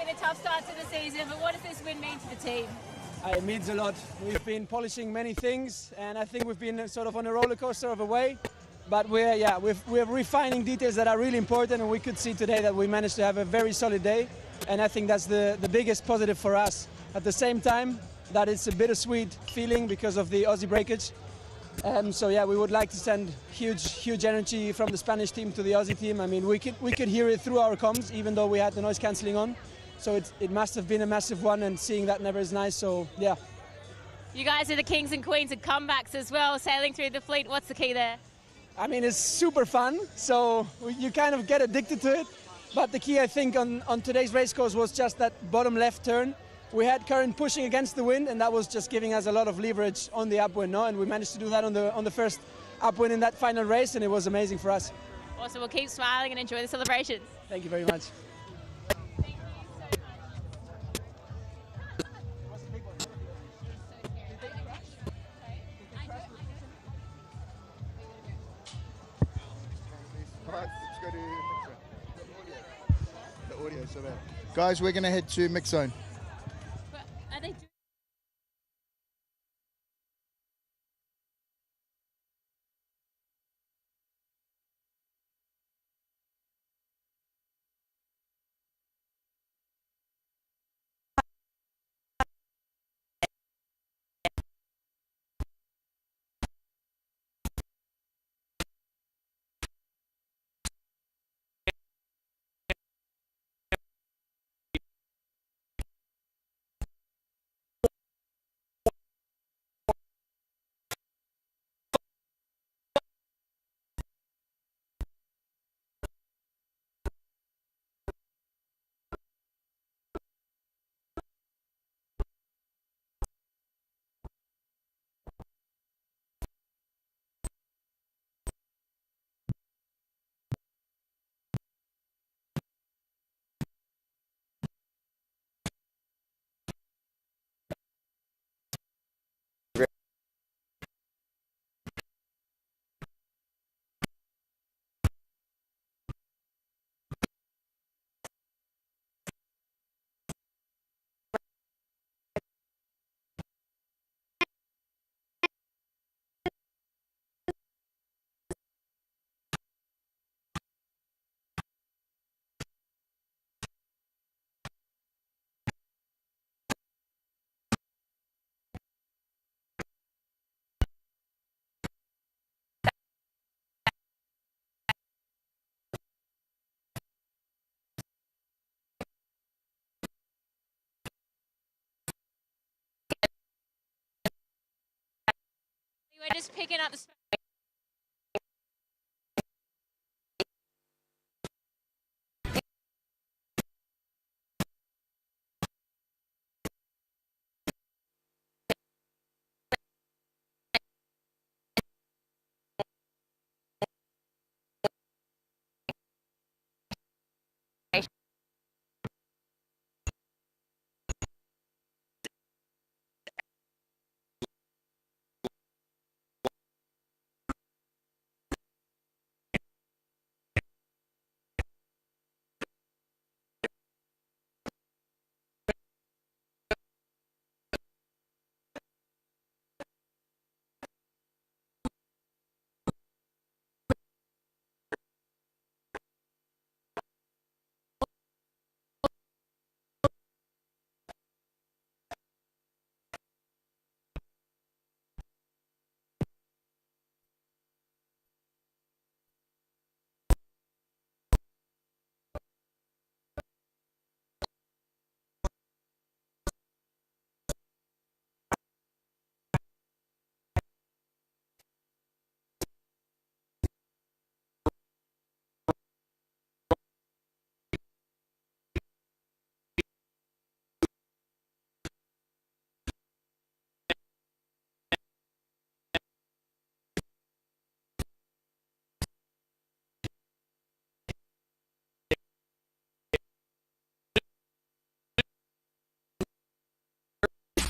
been a tough start to the season, but what does this win mean to the team? It means a lot. We've been polishing many things, and I think we've been sort of on a roller coaster of a way. But we're refining details that are really important, and we could see today that we managed to have a very solid day, and I think that's the biggest positive for us. At the same time, that it's a bittersweet feeling because of the Aussie breakage. So yeah, we would like to send huge energy from the Spanish team to the Aussie team. I mean, we could hear it through our comms, even though we had the noise cancelling on. So it must have been a massive one, and seeing that never is nice. So yeah. You guys are the kings and queens of comebacks as well, sailing through the fleet. What's the key there? I mean, it's super fun, so you kind of get addicted to it. But the key, I think, on today's race course was just that bottom left turn. We had current pushing against the wind, and that was just giving us a lot of leverage on the upwind, no? And we managed to do that on the first upwind in that final race, and it was amazing for us. Awesome. We'll keep smiling and enjoy the celebrations. Thank you very much. Thank you so All right, let's go to the audio. So there. Guys, we're going to head to mix zone. Are they We're just picking up the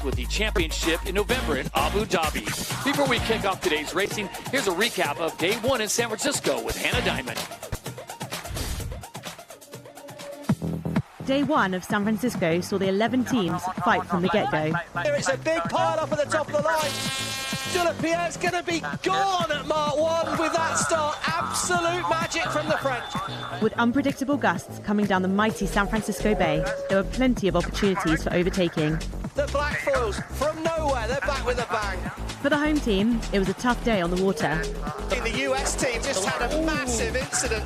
with the championship in November in Abu Dhabi. Before we kick off today's racing, here's a recap of day one in San Francisco with Hannah Diamond. Day one of San Francisco saw the 11 teams fight from the get-go. It's a big pile-up at the top of the line. Pierre's going to be gone at Mark 1 with that start. Absolute magic from the French. With unpredictable gusts coming down the mighty San Francisco Bay, there were plenty of opportunities for overtaking. The Black Foils, from nowhere, they're back with a bang. For the home team, it was a tough day on the water. The US team just had a massive incident.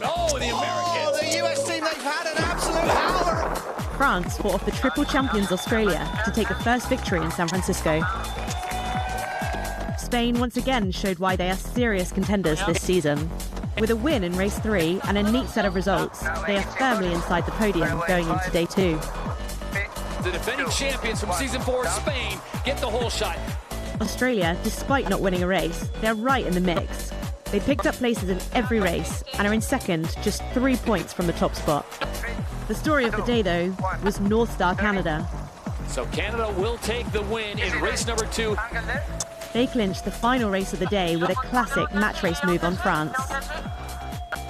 Oh, the Americans. Oh, the US team, they've had an absolute howler. France fought off the triple champions Australia to take the first victory in San Francisco. Spain once again showed why they are serious contenders this season. With a win in race 3 and a neat set of results, they are firmly inside the podium going into day 2. The defending champions from season 4, Spain, get the whole shot. Australia, despite not winning a race, they're right in the mix. They picked up places in every race and are in second, just 3 points from the top spot. The story of the day, though, was North Star Canada. So Canada will take the win in race number 2. They clinched the final race of the day with a classic match race move on France.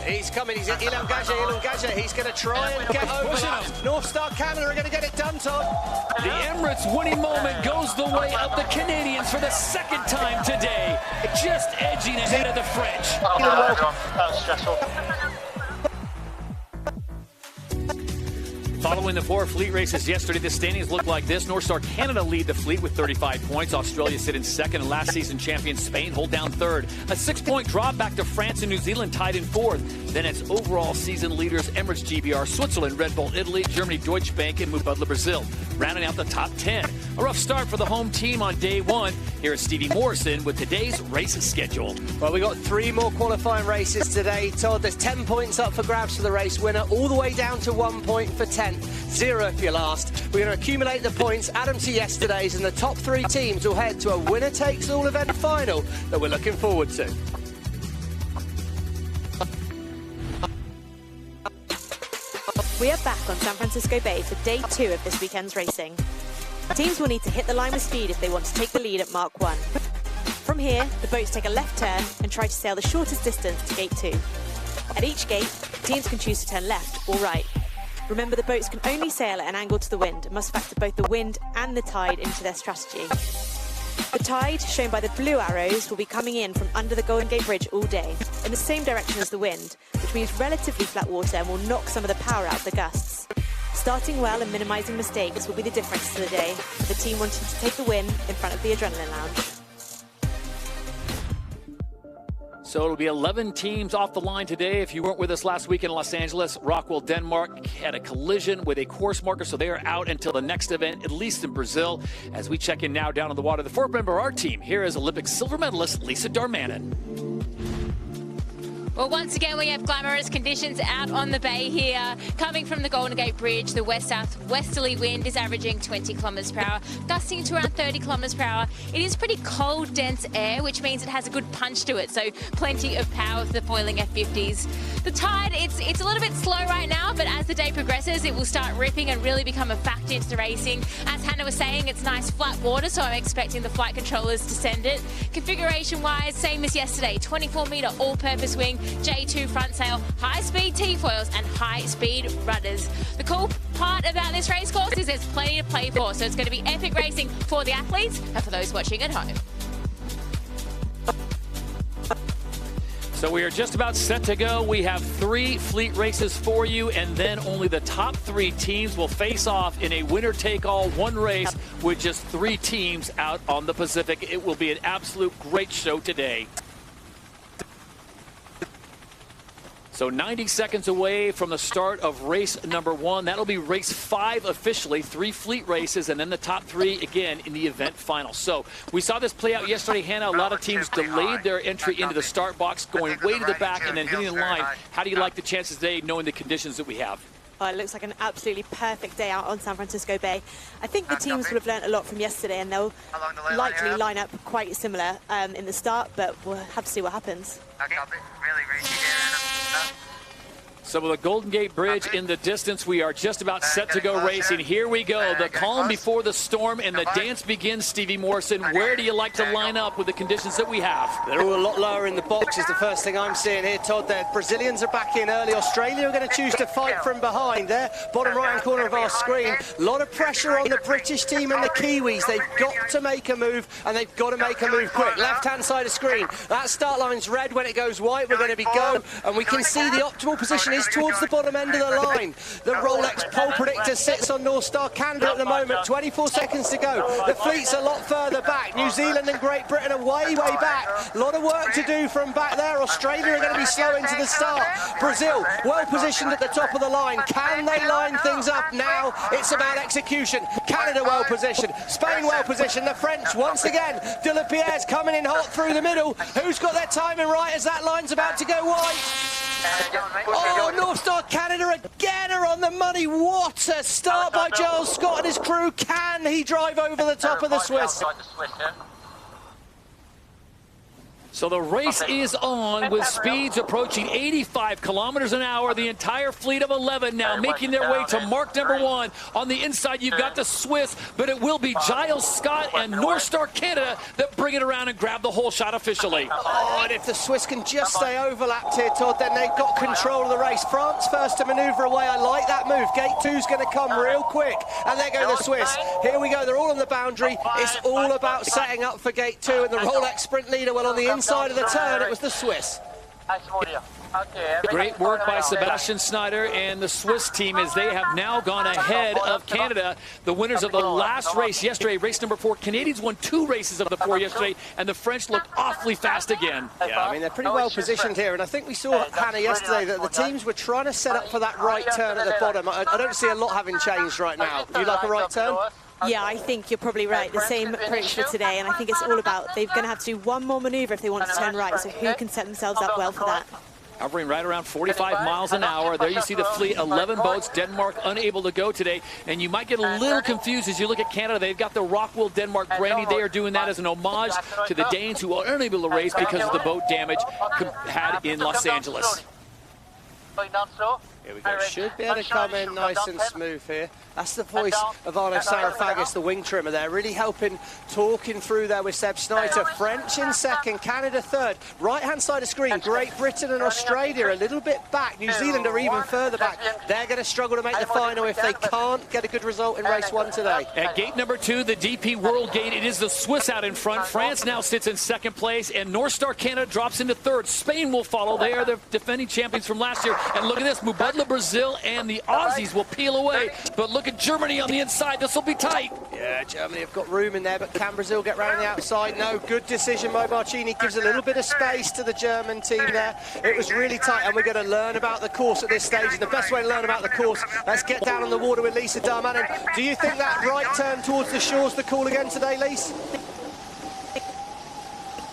He's coming, il engage, he's going to try and get over that. North Star Canada are going to get it done, Todd. The Emirates winning moment goes the way of the Canadians for the second time today, just edging ahead of the French. That was stressful. Following the 4 fleet races yesterday, the standings look like this. North Star Canada lead the fleet with 35 points. Australia sit in second, and last season champion Spain hold down third. A 6-point drop back to France and New Zealand tied in fourth. Then it's overall season leaders Emirates GBR, Switzerland, Red Bull Italy, Germany Deutsche Bank, and Mubadala Brazil, rounding out the top 10. A rough start for the home team on day 1. Here is Stevie Morrison with today's race schedule. Well, we got 3 more qualifying races today, Todd. There's 10 points up for grabs for the race winner, all the way down to 1 point for 10th. 0 if you're last. We're going to accumulate the points, add them to yesterday's, and the top 3 teams will head to a winner-takes-all event final that we're looking forward to. We are back on San Francisco Bay for day 2 of this weekend's racing. Teams will need to hit the line with speed if they want to take the lead at Mark 1. From here, the boats take a left turn and try to sail the shortest distance to gate 2. At each gate, teams can choose to turn left or right. Remember, the boats can only sail at an angle to the wind and must factor both the wind and the tide into their strategy. The tide, shown by the blue arrows, will be coming in from under the Golden Gate Bridge all day, in the same direction as the wind, which means relatively flat water and will knock some of the power out of the gusts. Starting well and minimising mistakes will be the difference to the day, for the team wanting to take the win in front of the Adrenaline Lounge. So it'll be 11 teams off the line today. If you weren't with us last week in Los Angeles, Rockwell, Denmark had a collision with a course marker, so they are out until the next event, at least in Brazil. As we check in now down on the water, the 4th member of our team, here is Olympic silver medalist Lisa Darmanin. Well, once again, we have glamorous conditions out on the bay here. Coming from the Golden Gate Bridge, the west-southwesterly wind is averaging 20 kilometres per hour, gusting to around 30 kilometres per hour. It is pretty cold, dense air, which means it has a good punch to it, so plenty of power for the foiling F50s. The tide, it's a little bit slow right now, but as the day progresses, it will start ripping and really become a factor into the racing. As Hannah was saying, it's nice flat water, so I'm expecting the flight controllers to send it. Configuration-wise, same as yesterday, 24-metre all-purpose wing, J2 front sail, high-speed T-foils and high-speed rudders. The cool part about this race course is there's plenty to play for, so it's going to be epic racing for the athletes and for those watching at home. So we are just about set to go. We have 3 fleet races for you, and then only the top 3 teams will face off in a winner-take-all one race with just 3 teams out on the Pacific. It will be an absolute great show today. So 90 seconds away from the start of race number 1. That'll be race 5 officially, 3 fleet races, and then the top 3 again in the event final. So we saw this play out yesterday, Hannah. A lot of teams delayed their entry into the start box, going way to the back and then hitting the line. How do you like the chances today, knowing the conditions that we have? Oh, it looks like an absolutely perfect day out on San Francisco Bay. I think the teams will have learnt a lot from yesterday, and they'll likely line up quite similar in the start, but we'll have to see what happens. So with the Golden Gate Bridge in the distance, we are just about set to go racing. Here we go, the calm before the storm, and the dance begins, Stevie Morrison. Where do you like to line up with the conditions that we have? They're all a lot lower in the box is the first thing I'm seeing here, Todd. The Brazilians are back in early. Australia are going to choose to fight from behind there. Bottom right-hand corner of our screen. A lot of pressure on the British team and the Kiwis. They've got to make a move, and they've got to make a move quick. Left-hand side of screen. That start line's red. When it goes white, we're going to be go, and we can see the optimal position is towards the bottom end of the line. The Rolex pole predictor sits on North Star Canada at the moment. 24 seconds to go. The fleet's a lot further back. New Zealand and Great Britain are way back. A lot of work to do from back there. Australia are going to be slow into the start. Brazil, well positioned at the top of the line. Can they line things up now? It's about execution. Canada well positioned. Spain well positioned. The French once again. De La Pierre's coming in hot through the middle. Who's got their timing right as that line's about to go wide? Oh, North Star Canada again are on the money. What a start by Giles Scott and his crew. Can he drive over the top of the Swiss? So the race is on with speeds approaching 85 kilometers an hour. The entire fleet of 11 now making their way to mark number 1. On the inside, you've got the Swiss, but it will be Giles Scott and North Star Canada that bring it around and grab the whole shot officially. Oh, and if the Swiss can just stay overlapped here, Todd, then they've got control of the race. France first to manoeuvre away. I like that move. Gate 2's going to come real quick. And there go the Swiss. Here we go. They're all on the boundary. It's all about setting up for Gate 2. And the Rolex sprint leader, well, on the inside of the turn, it was the Swiss. Great work by Sebastian Schneider and the Swiss team as they have now gone ahead of Canada, the winners of the last race yesterday, race number 4. Canadians won 2 races of the 4 yesterday, and the French looked awfully fast again. Yeah, I mean, they're pretty well positioned here, and I think we saw, Hannah, yesterday that the teams were trying to set up for that right turn at the bottom. I don't see a lot having changed right now. Do you like a right turn? Yeah, I think you're probably right. The same approach for today, and I think it's all about they're going to have to do one more manoeuvre if they want to turn right, so who can set themselves up well for that? Hovering right around 45 miles an hour. There you see the fleet, 11 boats. Denmark unable to go today. And you might get a little confused as you look at Canada. They've got the Rockwell Denmark brandy. They are doing that as an homage to the Danes who are unable to race because of the boat damage had in Los Angeles. Here we go. Should be able to come in nice and smooth here. That's the voice of Arno Sarafagis, the wing trimmer there, really helping, talking through there with Seb Snyder. French in second, Canada third. Right-hand side of screen, Great Britain and Australia a little bit back. New Zealand are even further back. They're going to struggle to make the final if they can't get a good result in race 1 today. At gate number 2, the DP World Gate, it is the Swiss out in front. France now sits in second place, and North Star Canada drops into third. Spain will follow. They are the defending champions from last year. And look at this, Mubadala Brazil and the Aussies will peel away. But look at Germany on the inside. This will be tight. Yeah, Germany have got room in there, but can Brazil get round the outside? No, good decision. Mo Marchini gives a little bit of space to the German team there. It was really tight, and we're going to learn about the course at this stage. And the best way to learn about the course, let's get down on the water with Lisa Darmanin. Do you think that right turn towards the shore's the call again today, Lisa?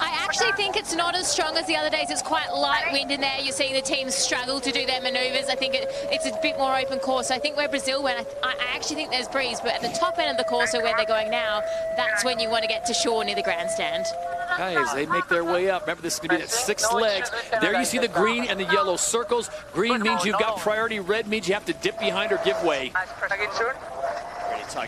I actually think it's not as strong as the other days. It's quite light wind in there. You're seeing the teams struggle to do their manoeuvres. I think it's a bit more open course. So I think where Brazil went, I actually think there's breeze. But at the top end of the course, or where they're going now, that's when you want to get to shore near the grandstand. Guys, they make their way up. Remember, this is going to be at 6 legs. There you see the green and the yellow circles. Green means you've got priority. Red means you have to dip behind or give way.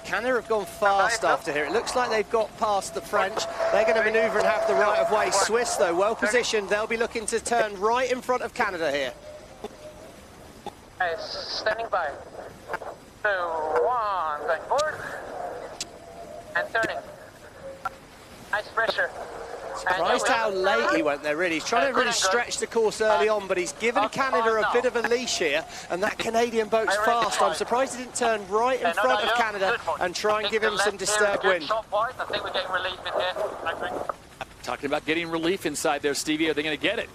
Canada have gone fast after here. It looks like they've got past the French. They're going to manoeuvre and have the right of way. Swiss, though, well positioned. They'll be looking to turn right in front of Canada here. Standing by. 2, 1, going forward. And turning. Nice pressure. Surprised how late he went there, really. He's trying to really stretch the course early on, but he's given Canada a bit of a leash here, and that Canadian boat's fast. I'm surprised he didn't turn right in front of Canada and try and give him some disturbed wind. I think we're getting relief in here. Talking about getting relief inside there, Stevie. Are they going to get it?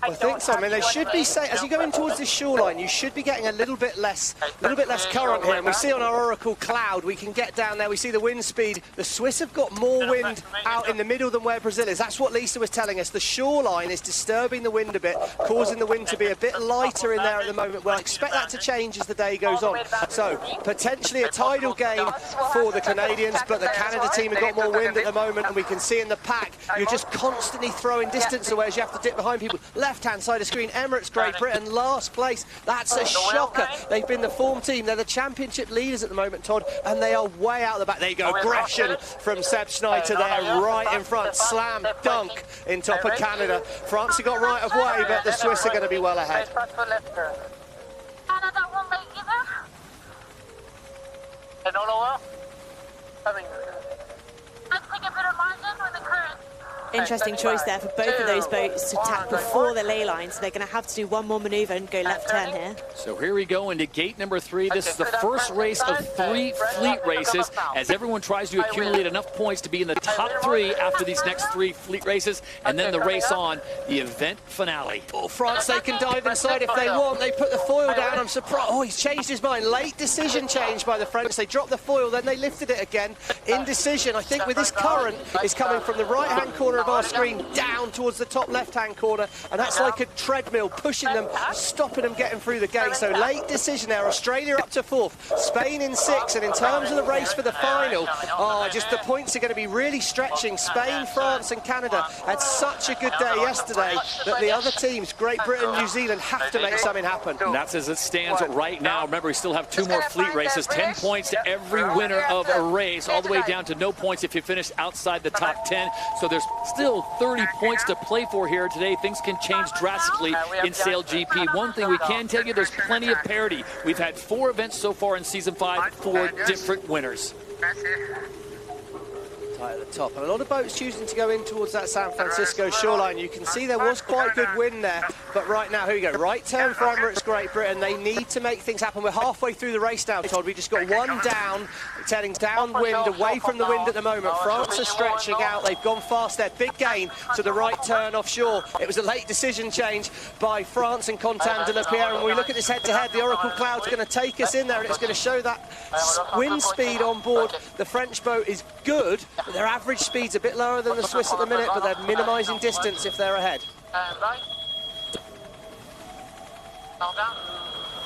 I think so. I mean, they should be as you go in towards this shoreline, you should be getting a little bit less current here. And we see on our Oracle cloud, we can get down there. We see the wind speed. The Swiss have got more wind out in the middle than where Brazil is. That's what Lisa was telling us. The shoreline is disturbing the wind a bit, causing the wind to be a bit lighter in there at the moment. We'll expect that to change as the day goes on. So potentially a tidal gain for the Canadians, but the Canada team have got more wind at the moment, and we can see in the pack, you're just constantly throwing distance away as you have to dip behind people. Left left-hand side of screen, Emirates Great Britain, last place. That's a shocker. They've been the form team. They're the championship leaders at the moment, Todd, and they are way out the back. There you go, aggression from Seb Schneider there, right in front. Slam dunk in top of Canada. France have got right of way, but the Swiss are going to be well ahead. Canada won't make either. And all over. Let's take a bit of margin with the current. Interesting choice there for both of those boats to tack before the ley line, so they're going to have to do one more manoeuvre and go left turn here. So here we go into gate number 3. This is the first race of 3 fleet races as everyone tries to accumulate enough points to be in the top 3 after these next 3 fleet races, and then the race on, the event finale. Oh, France, they can dive inside if they want. They put the foil down. I'm surprised. Oh, he's changed his mind. Late decision change by the French. They dropped the foil, then they lifted it again. Indecision, I think, with this current is coming from the right-hand corner of our screen down towards the top left-hand corner, and that's like a treadmill pushing them, stopping them getting through the gate. So late decision there. Australia up to 4th, Spain in 6th, and in terms of the race for the final, just the points are going to be really stretching. Spain, France and Canada had such a good day yesterday that the other teams, Great Britain, New Zealand, have to make something happen. And that's as it stands right now. Remember, we still have 2 more fleet races, 10 points to every winner of a race, all the way down to no points if you finish outside the top 10. So there's still 30 points to play for here today. Things can change drastically in Sail GP. One thing we can tell you, there's plenty of parity. We've had 4 events so far in Season 5, 4 different winners. At the top, and a lot of boats choosing to go in towards that San Francisco shoreline. You can see there was quite good wind there, but right now, here we go, right turn for Emirates Great Britain. They need to make things happen. We're halfway through the race now, Todd. We just got one down, turning downwind, away from the wind at the moment. France are stretching out. They've gone fast there. Big gain to the right turn offshore. It was a late decision change by France and Quentin de la Pierre, and when we look at this head-to-head, the Oracle Cloud's going to take us in there, and it's going to show that wind speed on board. The French boat is good, but their average speed's a bit lower than the Swiss at the minute, but they're minimising distance if they're ahead.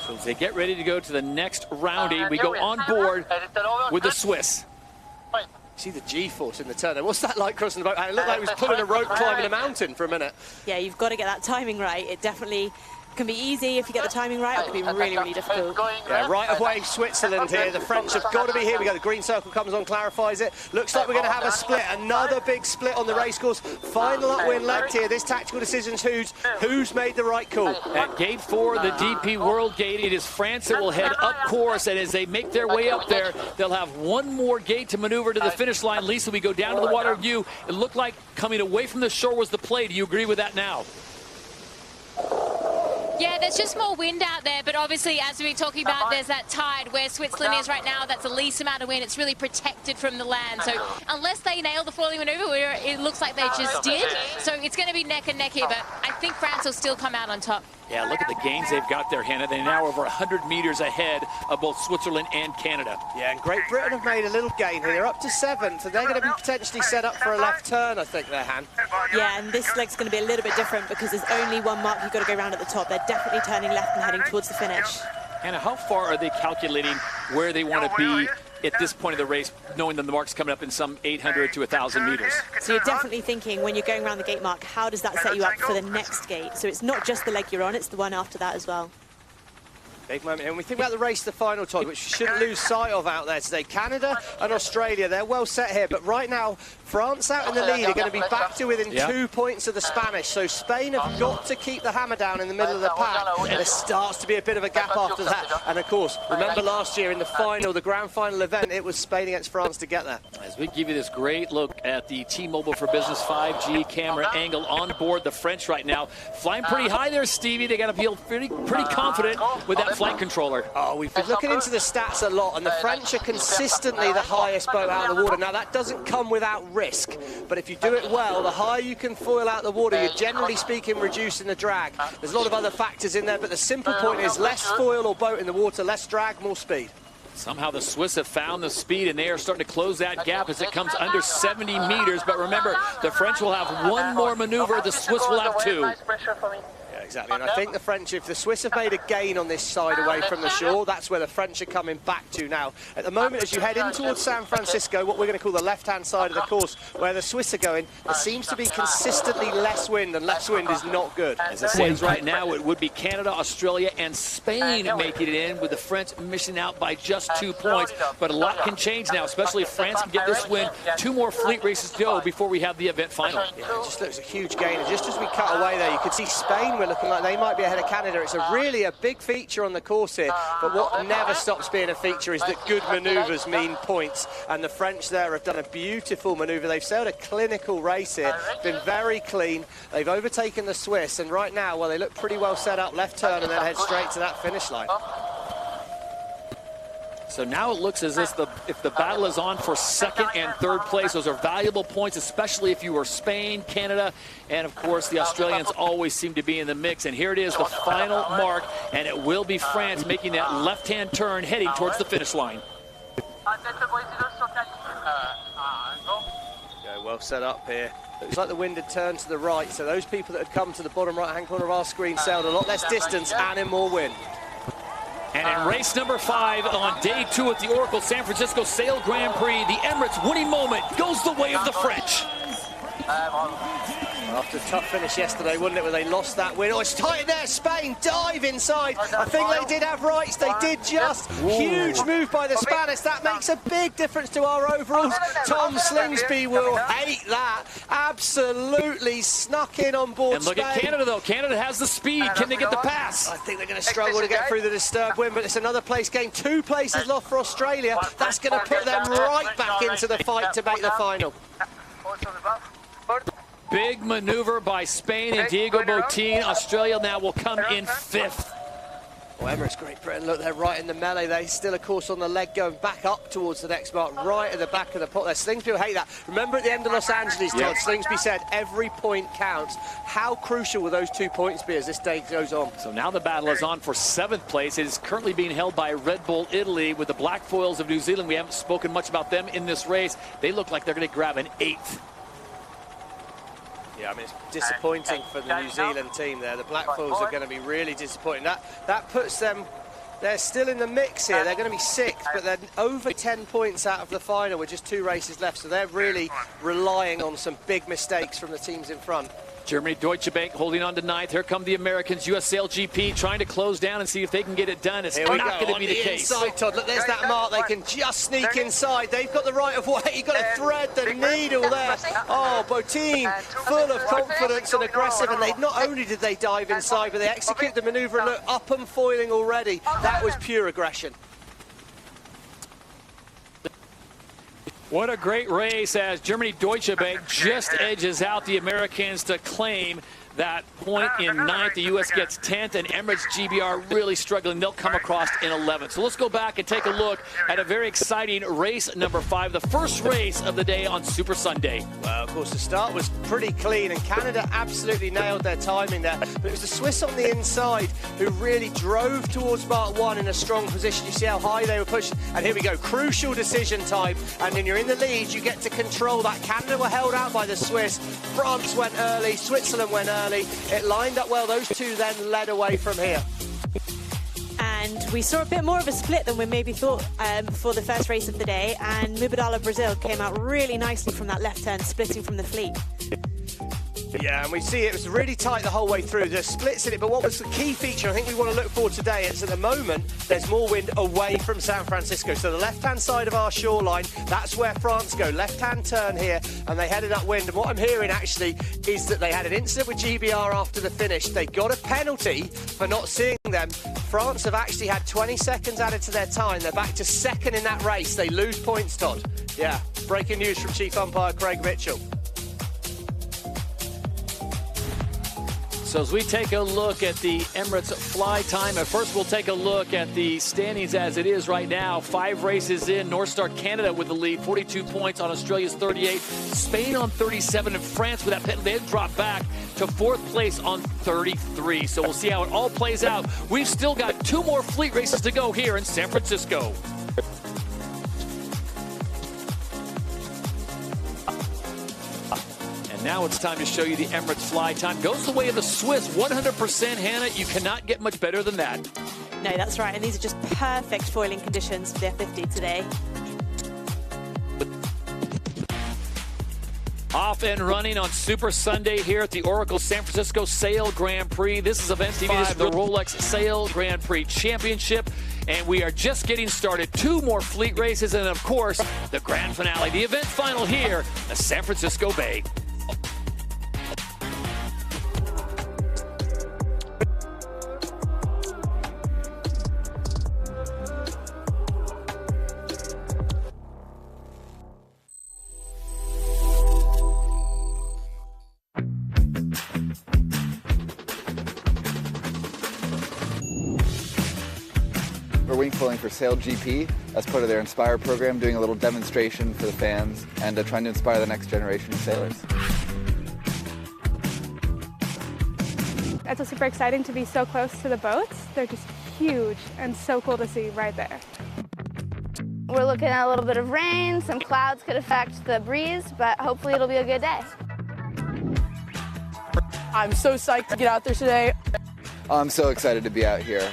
So as they get ready to go to the next rounding, we go on board with the Swiss. See the G-force in the turn. What's that like crossing the boat? It looked like he was pulling a rope climbing a mountain for a minute. Yeah, you've got to get that timing right. It definitely can be easy if you get the timing right. It can be really, really difficult. Yeah, right away Switzerland here. The French have got to be here. We go. The green circle comes on, clarifies it. Looks like we're going to have a split. Another big split on the racecourse. Final upwind left here. This tactical decision's who's made the right call. At gate 4, the DP World Gate, it is France that will head up course, and as they make their way up there, they'll have one more gate to maneuver to the finish line. Lisa, we go down to the water view. It looked like coming away from the shore was the play. Do you agree with that now? Yeah, there's just more wind out there, but obviously, as we've been talking about, there's that tide where Switzerland is right now. That's the least amount of wind. It's really protected from the land. So unless they nail the foiling maneuver, it looks like they just did. So it's going to be neck and neck here, but I think France will still come out on top. Yeah, look at the gains they've got there, Hannah. They're now over 100 meters ahead of both Switzerland and Canada. Yeah, and Great Britain have made a little gain here. They're up to 7th, and they're going to be potentially set up for a left turn, I think, there, Han. Yeah, and this leg's going to be a little bit different because there's only one mark you've got to go around at the top. They're definitely turning left and heading towards the finish. Hannah, how far are they calculating where they want to be at this point of the race, knowing that the mark's coming up in some 800 to 1,000 meters? So you're definitely thinking, when you're going around the gate mark, how does that set you up for the next gate? So it's not just the leg you're on, it's the one after that as well. Big moment. And when we think about the race to the final, Todd, which we shouldn't lose sight of out there today, Canada and Australia, they're well set here. But right now, France out in the lead are going to be back to within 2 points of the Spanish. So Spain have got to keep the hammer down in the middle of the pack. There starts to be a bit of a gap after that. And of course, remember last year in the final, the grand final event, it was Spain against France to get there. As we give you this great look at the T-Mobile for Business 5G camera angle on board the French right now. Flying pretty high there, Stevie. They got to feel pretty confident with that flight controller. Oh, we've been looking into the stats a lot, and the French are consistently the highest boat out of the water. Now, that doesn't come without risk, but if you do it well, the higher you can foil out the water, you're generally speaking reducing the drag. There's a lot of other factors in there, but the simple point is less foil or boat in the water, less drag, more speed. Somehow the Swiss have found the speed, and they are starting to close that gap as it comes under 70 meters. But remember, the French will have one more maneuver. The Swiss will have 2. exactly. And I think the French, if the Swiss have made a gain on this side away from the shore, that's where the French are coming back to now. At the moment, as you head in towards San Francisco, what we're going to call the left-hand side of the course, where the Swiss are going, there seems to be consistently less wind, and less wind is not good. As it stands right now, it would be Canada, Australia, and Spain making it in, with the French missing out by just 2 points. But a lot can change now, especially if France can get this win. 2 more fleet races to go before we have the event final. Yeah, it just looks a huge gain. And just as we cut away there, you can see Spain were looking like they might be ahead of Canada. It's really a big feature on the course here. But what never stops being a feature is that good manoeuvres mean points. And the French there have done a beautiful manoeuvre. They've sailed a clinical race here, been very clean. They've overtaken the Swiss. And right now, well, they look pretty well set up. Left turn and then head straight to that finish line. So now it looks as if the battle is on for second and third place. Those are valuable points, especially if you were Spain, Canada, and of course the Australians always seem to be in the mix. And here it is, the final mark, and it will be France making that left-hand turn heading towards the finish line. Yeah, well set up here. Looks like the wind had turned to the right, so those people that had come to the bottom right-hand corner of our screen sailed a lot less distance and in more wind. And in race number 5 on day 2 at the Oracle San Francisco Sail Grand Prix, the Emirates winning moment goes the way of the French. After a tough finish yesterday, wouldn't it, where they lost that win? Oh, it's tight in there, Spain, dive inside. I think they did have rights, they did just. Huge move by the Spanish, that makes a big difference to our overalls. Tom Slingsby will hate that. Absolutely snuck in on board And look Spain. at Canada, though. Canada has the speed. Can they get the pass? I think they're going to struggle to get through the disturbed wind, but it's another place game. 2 places lost for Australia. That's going to put them right back into the fight to make the final. Big maneuver by Spain and Diego Botín. Australia now will come in 5th. Well, Emirates, Great Britain, look, they're right in the melee. They still, of course, on the leg going back up towards the next mark, right at the back of the pot there. Slingsby will hate that. Remember at the end of Los Angeles, Todd, Slingsby said every point counts. How crucial will those 2 points be as this day goes on? So now the battle is on for 7th place. It is currently being held by Red Bull Italy with the Black Foils of New Zealand. We haven't spoken much about them in this race. They look like they're going to grab an 8th. Yeah, I mean, it's disappointing for the New Zealand team there. The Black Foils are going to be really disappointing. That puts them, they're still in the mix here. They're going to be 6th, but they're over 10 points out of the final with just 2 races left. So they're really relying on some big mistakes from the teams in front. Germany, Deutsche Bank holding on to 9th. Here come the Americans, US Sail GP, trying to close down and see if they can get it done. It's not going to be the case. Inside, Todd. Look, there's that mark. They can just sneak inside. They've got the right of way. You've got to thread the needle there. Oh, Botín, full of confidence and aggressive. And they not only did they dive inside, but they execute the manoeuvre and look up and foiling already. That was pure aggression. What a great race as Germany Deutsche Bank just edges out the Americans to claim that point in 9th. The U.S. gets 10th, and Emirates GBR really struggling. They'll come across in 11th. So let's go back and take a look at a very exciting race number 5, the first race of the day on Super Sunday. Well, of course, the start was pretty clean, and Canada absolutely nailed their timing there. But it was the Swiss on the inside who really drove towards Mark 1 in a strong position. You see how high they were pushed. And here we go, crucial decision time. And when you're in the lead, you get to control that. Canada were held out by the Swiss. France went early, Switzerland went early. It lined up well. Those 2 then led away from here. And we saw a bit more of a split than we maybe thought for the first race of the day. And Mubadala Brazil came out really nicely from that left turn, splitting from the fleet. Yeah, and we see it was really tight the whole way through. There's splits in it, but what was the key feature I think we want to look for today is at the moment there's more wind away from San Francisco. So the left-hand side of our shoreline, that's where France go. Left-hand turn here, and they headed upwind. And what I'm hearing actually is that they had an incident with GBR after the finish. They got a penalty for not seeing them. France have actually had 20 seconds added to their time. They're back to 2nd in that race. They lose points, Todd. Yeah, breaking news from Chief Umpire Craig Mitchell. So as we take a look at the Emirates fly time, at first we'll take a look at the standings as it is right now. 5 races in, North Star Canada with the lead, 42 points on Australia's 38. Spain on 37, and France with that penalty, they dropped back to 4th place on 33. So we'll see how it all plays out. We've still got 2 more fleet races to go here in San Francisco. Now it's time to show you the Emirates fly time. Goes the way of the Swiss, 100%, Hannah. You cannot get much better than that. No, that's right. And these are just perfect foiling conditions for the F50 today. Off and running on Super Sunday here at the Oracle San Francisco Sail Grand Prix. This is event 5, the Rolex Sail Grand Prix Championship. And we are just getting started. 2 more fleet races and, of course, the grand finale, the event final here at San Francisco Bay. We're wing foiling for Sail GP as part of their Inspire program, doing a little demonstration for the fans and trying to inspire the next generation of sailors. It's super exciting to be so close to the boats. They're just huge and so cool to see right there. We're looking at a little bit of rain, some clouds could affect the breeze, but hopefully it'll be a good day. I'm so psyched to get out there today. I'm so excited to be out here.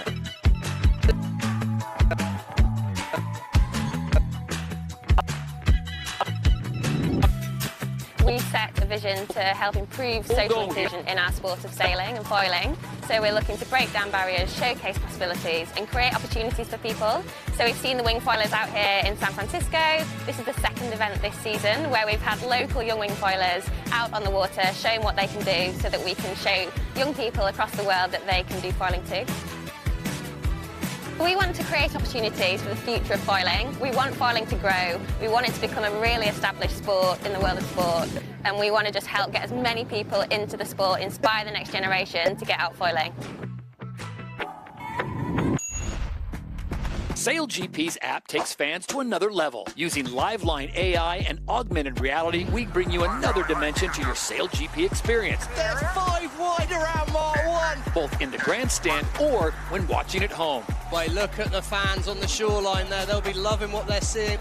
We set a vision to help improve social inclusion in our sport of sailing and foiling. So we're looking to break down barriers, showcase possibilities and create opportunities for people. So we've seen the wing foilers out here in San Francisco. This is the 2nd event this season where we've had local young wing foilers out on the water showing what they can do so that we can show young people across the world that they can do foiling too. We want to create opportunities for the future of foiling. We want foiling to grow. We want it to become a really established sport in the world of sport. And we want to just help get as many people into the sport, inspire the next generation to get out foiling. Sail GP's app takes fans to another level. Using Liveline AI and augmented reality, we bring you another dimension to your Sail GP experience. There's 5 wide around Mark 1. Both in the grandstand or when watching at home. Boy, look at the fans on the shoreline there. They'll be loving what they're seeing.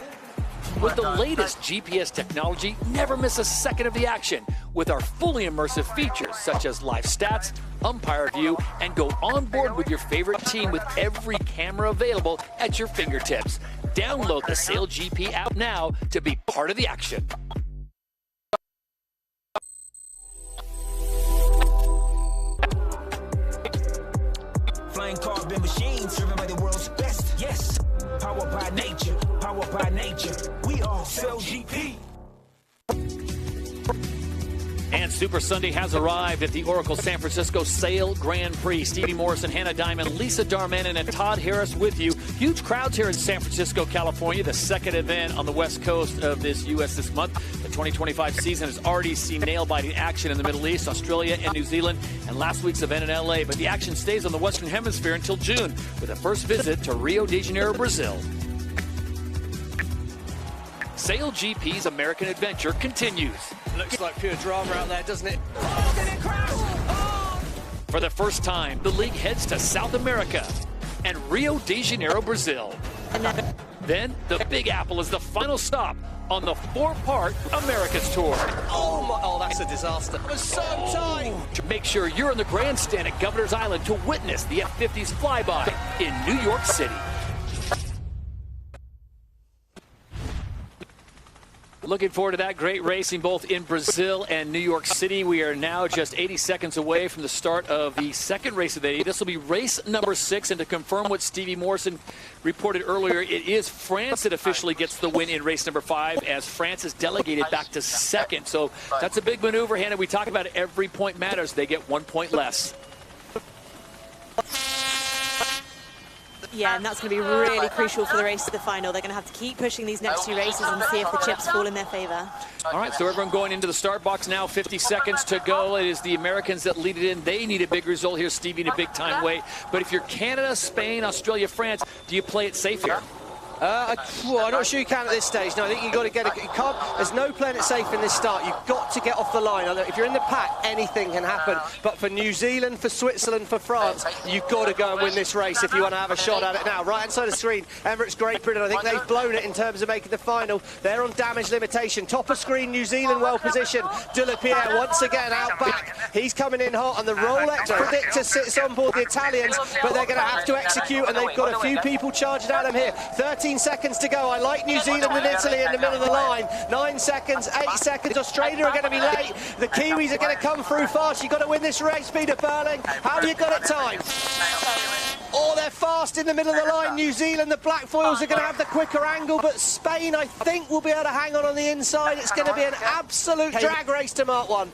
With the latest GPS technology, never miss a second of the action with our fully immersive features such as live stats, umpire view, and go on board with your favorite team with every camera available at your fingertips. Download the Sail GP app now to be part of the action. Flying carbon machines driven by the world's best, yes. Powered by nature, powered by nature. We are Sail GP. And Super Sunday has arrived at the Oracle San Francisco Sail Grand Prix. Stevie Morrison, Hannah Diamond, Lisa Darmanin, and Todd Harris with you. Huge crowds here in San Francisco, California. The 2nd event on the west coast of this U.S. this month. The 2025 season has already seen nail-biting action in the Middle East, Australia, and New Zealand, and last week's event in L.A. But the action stays on the Western Hemisphere until June, with a first visit to Rio de Janeiro, Brazil. Sail GP's American adventure continues. Looks like pure drama out there, doesn't it? For the first time, the league heads to South America and Rio de Janeiro, Brazil. Then, the Big Apple is the final stop on the 4-part Americas Tour. Oh, that's a disaster. It was so tight. Make sure you're in the grandstand at Governor's Island to witness the F50's flyby in New York City. Looking forward to that great racing both in Brazil and New York City. We are now just 80 seconds away from the start of the 2nd race of the day. This will be race number 6, and to confirm what Stevie Morrison reported earlier, it is France that officially gets the win in race number 5 as France is delegated back to 2nd. So that's a big maneuver, Hannah. We talk about it, every point matters. They get 1 point less. Yeah, and that's going to be really crucial for the race to the final. They're going to have to keep pushing these next 2 races and see if the chips fall in their favor. All right, so everyone going into the start box now, 50 seconds to go. It is the Americans that lead it in. They need a big result here, Stevie, in a big-time way. But if you're Canada, Spain, Australia, France, do you play it safe here? I'm not sure you can at this stage. No, I think you've got to get you can't. There's no playing it safe in this start. You've got to get off the line. If you're in the pack, anything can happen. But for New Zealand, for Switzerland, for France, you've got to go and win this race if you want to have a shot at it now. Right-hand side of the screen, Emirates Great Britain. I think they've blown it in terms of making the final. They're on damage limitation. Top of screen, New Zealand well positioned. De La Pierre once again out back. He's coming in hot, and the Rolex predictor sits on board the Italians, but they're going to have to execute, and they've got a few people charging at them here. 13 seconds to go. I like New Zealand and Italy in the middle of the line. 9 seconds, 8 seconds. Australia are going to be late. The Kiwis are going to come through fast. You've got to win this race, Peter Burling. How have you got it timed? Oh, they're fast in the middle of the line. New Zealand, the black foils are going to have the quicker angle, but Spain, I think, will be able to hang on the inside. It's going to be an absolute drag race to Mark 1.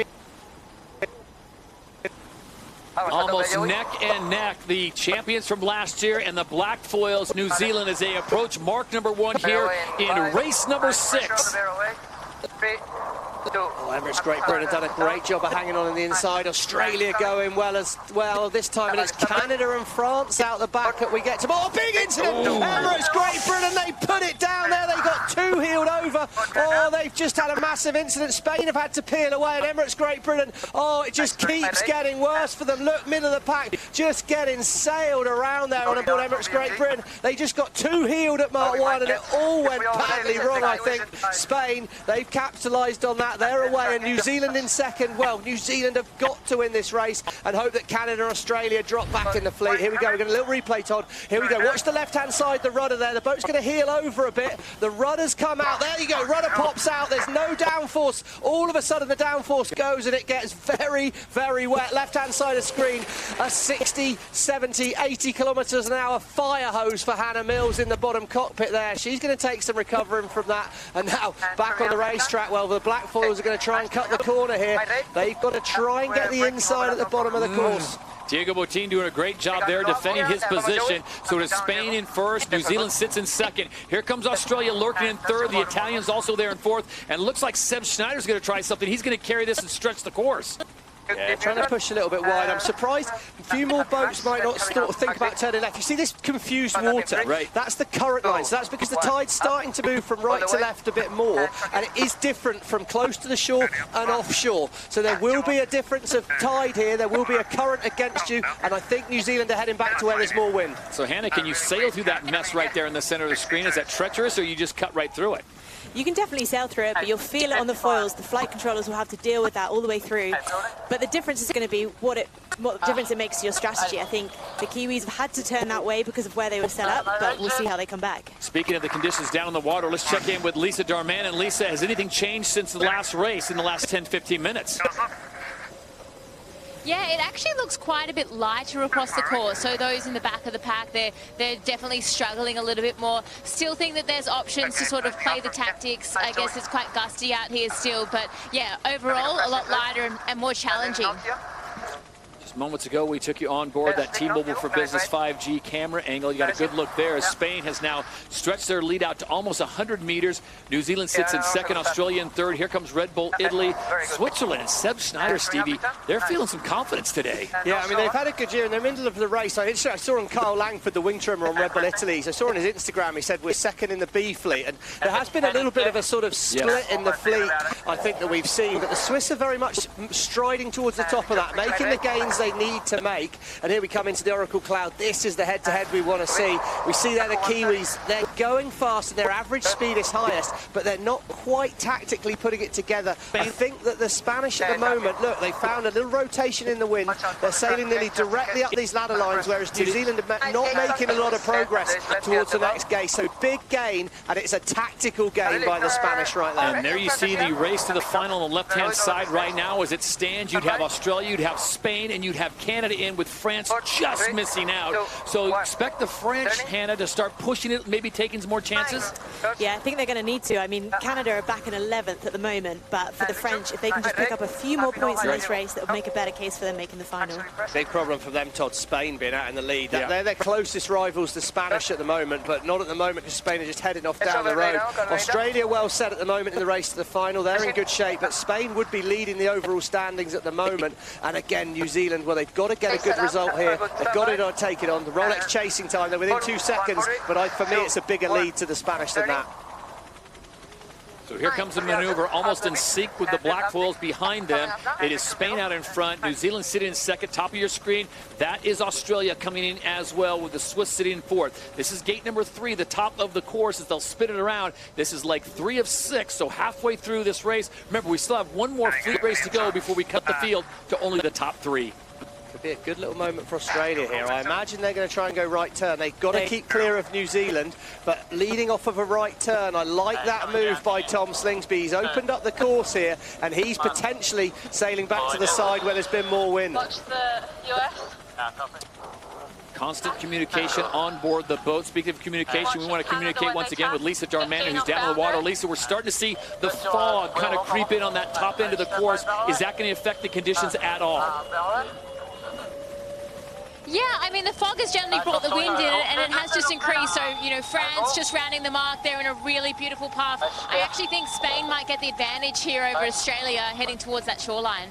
Almost neck and neck, the champions from last year and the black foils, New Zealand, as they approach mark number 1 here in race number 6. Oh, Emirates Great Britain have done a great job of hanging on the inside. Australia going well as well this time, and it's Canada and France out the back that we get to. Oh, big incident! Emirates Great Britain, they put it down there. They got 2 heeled over. Oh, they've just had a massive incident. Spain have had to peel away, and Emirates Great Britain, oh, it just keeps getting worse for them. Look, middle of the pack, just getting sailed around there on aboard Emirates Great Britain. They just got 2 heeled at Mark 1, and it all went badly wrong, I think. Spain, they've capitalised on that. They're away, and New Zealand in second. Well, New Zealand have got to win this race and hope that Canada and Australia drop back in the fleet. Here we go. We're going to a little replay, Todd. Here we go. Watch the left-hand side, the rudder there. The boat's going to heel over a bit. The rudder's come out. There you go. Rudder pops out. There's no downforce. All of a sudden, the downforce goes, and it gets very, very wet. Left-hand side of screen, a 60, 70, 80 kilometres an hour fire hose for Hannah Mills in the bottom cockpit there. She's going to take some recovering from that. And now, back on the racetrack. Well, the black foils are going to try and cut the corner here. They've got to try and get the inside at the bottom of the course. Diego Botín doing a great job there defending his position. So does Spain in first. New Zealand sits in second. Here comes Australia lurking in third. The Italians also there in fourth. And it looks like Seb Schneider's going to try something. He's going to carry this and stretch the course. Yeah, trying to push a little bit wide. I'm surprised a few more boats might not think about turning left. You see this confused water? Right. That's the current line. So that's because the tide's starting to move from right to left a bit more, and it is different from close to the shore and offshore. So there will be a difference of tide here. There will be a current against you, and I think New Zealand are heading back to where there's more wind. So, Hannah, can you sail through that mess right there in the center of the screen? Is that treacherous, or you just cut right through it? You can definitely sail through it, but you'll feel it on the foils. The flight controllers will have to deal with that all the way through. But the difference is going to be what difference it makes to your strategy. I think the Kiwis have had to turn that way because of where they were set up, but we'll see how they come back. Speaking of the conditions down in the water, let's check in with Lisa Darman. And Lisa, has anything changed since the last race in the last 10-15 minutes? Yeah, it actually looks quite a bit lighter across the course. So those in the back of the pack, they're definitely struggling a little bit more. Still think that there's options to sort of play the tactics. I guess it's quite gusty out here still. But yeah, overall, a lot lighter and more challenging. Moments ago, we took you on board that T-Mobile for Business 5G camera angle. You got a good look there as Spain has now stretched their lead out to almost 100 meters. New Zealand sits in second, Australia in third. Here comes Red Bull, Italy, Switzerland. And Seb Schneider, Stevie, they're feeling some confidence today. Yeah, I mean, they've had a good year in the middle of the race. I saw on Kyle Langford, the wing trimmer on Red Bull Italy. So I saw on his Instagram, he said we're second in the B fleet. And there has been a little bit of a sort of split in the fleet, I think, that we've seen. But the Swiss are very much striding towards the top of that, making the gains they need to make. And here we come into the Oracle Cloud. This is the head-to-head we want to see. We see there the Kiwis, they're going fast and their average speed is highest, but they're not quite tactically putting it together. I think that the Spanish at the moment, look, they found a little rotation in the wind. They're sailing nearly directly up these ladder lines, whereas New Zealand are not making a lot of progress towards the next gate. So big gain, and it's a tactical gain by the Spanish right there. And there you see the race to the final on the left-hand side right now. As it stands, you'd have Australia, you'd have Spain, and you'd have Canada in, with France just missing out. So expect the French, Hannah, to start pushing it, maybe taking some more chances? Yeah, I think they're going to need to. I mean, Canada are back in 11th at the moment, but for the French, if they can just pick up a few more points in this race, that would make a better case for them making the final. Big problem for them, Todd, Spain being out in the lead. They're their closest rivals, the Spanish, at the moment, but not at the moment because Spain are just heading off down the road. Australia well set at the moment in the race to the final. They're in good shape, but Spain would be leading the overall standings at the moment. And again, New Zealand Zealand. Well, they've got to get a good result here. They've got to take it on. The Rolex chasing time, they're within 2 seconds, but for me, it's a bigger lead to the Spanish than that. So here comes a maneuver almost in sync with the black foils behind them. It is Spain out in front, New Zealand sitting in second, top of your screen. That is Australia coming in as well, with the Swiss sitting in fourth. This is gate number 3, the top of the course as they'll spin it around. This is leg 3 of 6, so halfway through this race. Remember, we still have one more fleet race to go before we cut the field to only the top 3. Could be a good little moment for Australia here. I imagine they're going to try and go right turn. They've got to keep clear of New Zealand, but leading off of a right turn, I like that move by Tom Slingsby. He's opened up the course here, and he's potentially sailing back to the side where there's been more wind. Watch the US. Constant communication on board the boat. Speaking of communication, we want to communicate once again with Lisa Darmanin, who's down in the water. Lisa, we're starting to see the fog kind of creep in on that top end of the course. Is that going to affect the conditions at all? Yeah, I mean, the fog has generally brought the wind in, and it has just increased. So, you know, France just rounding the mark. They're in a really beautiful path. I actually think Spain might get the advantage here over Australia heading towards that shoreline.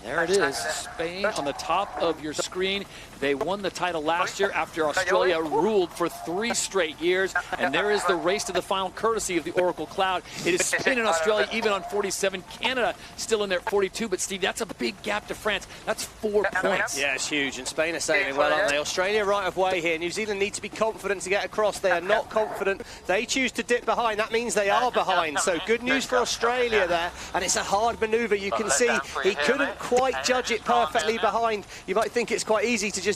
There it is, Spain on the top of your screen. They won the title last year after Australia ruled for 3 straight years. And there is the race to the final, courtesy of the Oracle Cloud. It is Spain and Australia even on 47. Canada still in there at 42. But, Steve, that's a big gap to France. That's 4 points. Yeah, it's huge. And Spain are sailing well, aren't they? Australia right of way here. New Zealand need to be confident to get across. They are not confident. They choose to dip behind. That means they are behind. So good news for Australia there. And it's a hard manoeuvre. You can see he couldn't quite judge it perfectly behind. You might think it's quite easy to just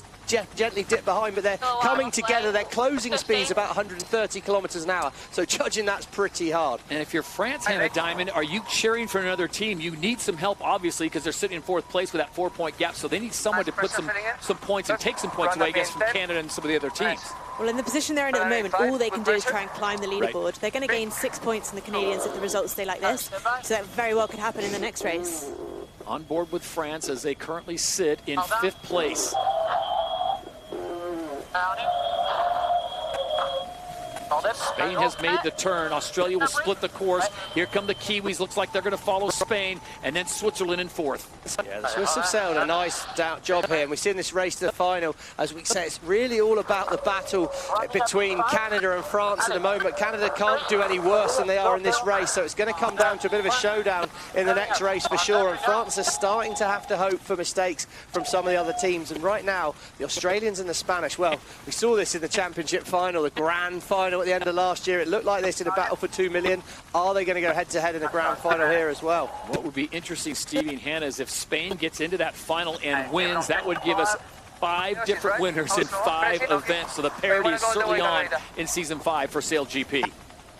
gently dip behind, but they're coming together. Their closing speed's about 130 kilometers an hour, so judging that's pretty hard. And if you're France, Hannah Diamond, are you cheering for another team? You need some help, obviously, because they're sitting in 4th place with that 4-point gap, so they need someone to put some points and take some points away, I guess, from Canada and some of the other teams. Well, in the position they're in at the moment, all they can do is try and climb the leaderboard. Right. They're going to gain 6 points in the Canadians if the results stay like this, so that very well could happen in the next race. On board with France as they currently sit in 5th place. Spain has made the turn. Australia will split the course. Here come the Kiwis. Looks like they're going to follow Spain, and then Switzerland in 4th. Yeah, the Swiss have sailed a nice job here, and we see in this race to the final, as we say, it's really all about the battle between Canada and France at the moment. Canada can't do any worse than they are in this race, so it's going to come down to a bit of a showdown in the next race for sure, and France are starting to have to hope for mistakes from some of the other teams. And right now, the Australians and the Spanish, well, we saw this in the championship final, the grand final at the end of last year. It looked like this in a battle for 2 million. Are they going to go head-to-head in the grand final here as well? What would be interesting, Stevie and Hannah, is if Spain gets into that final and wins, that would give us 5 different winners in 5 events. So the parity is certainly on in Season 5 for SailGP.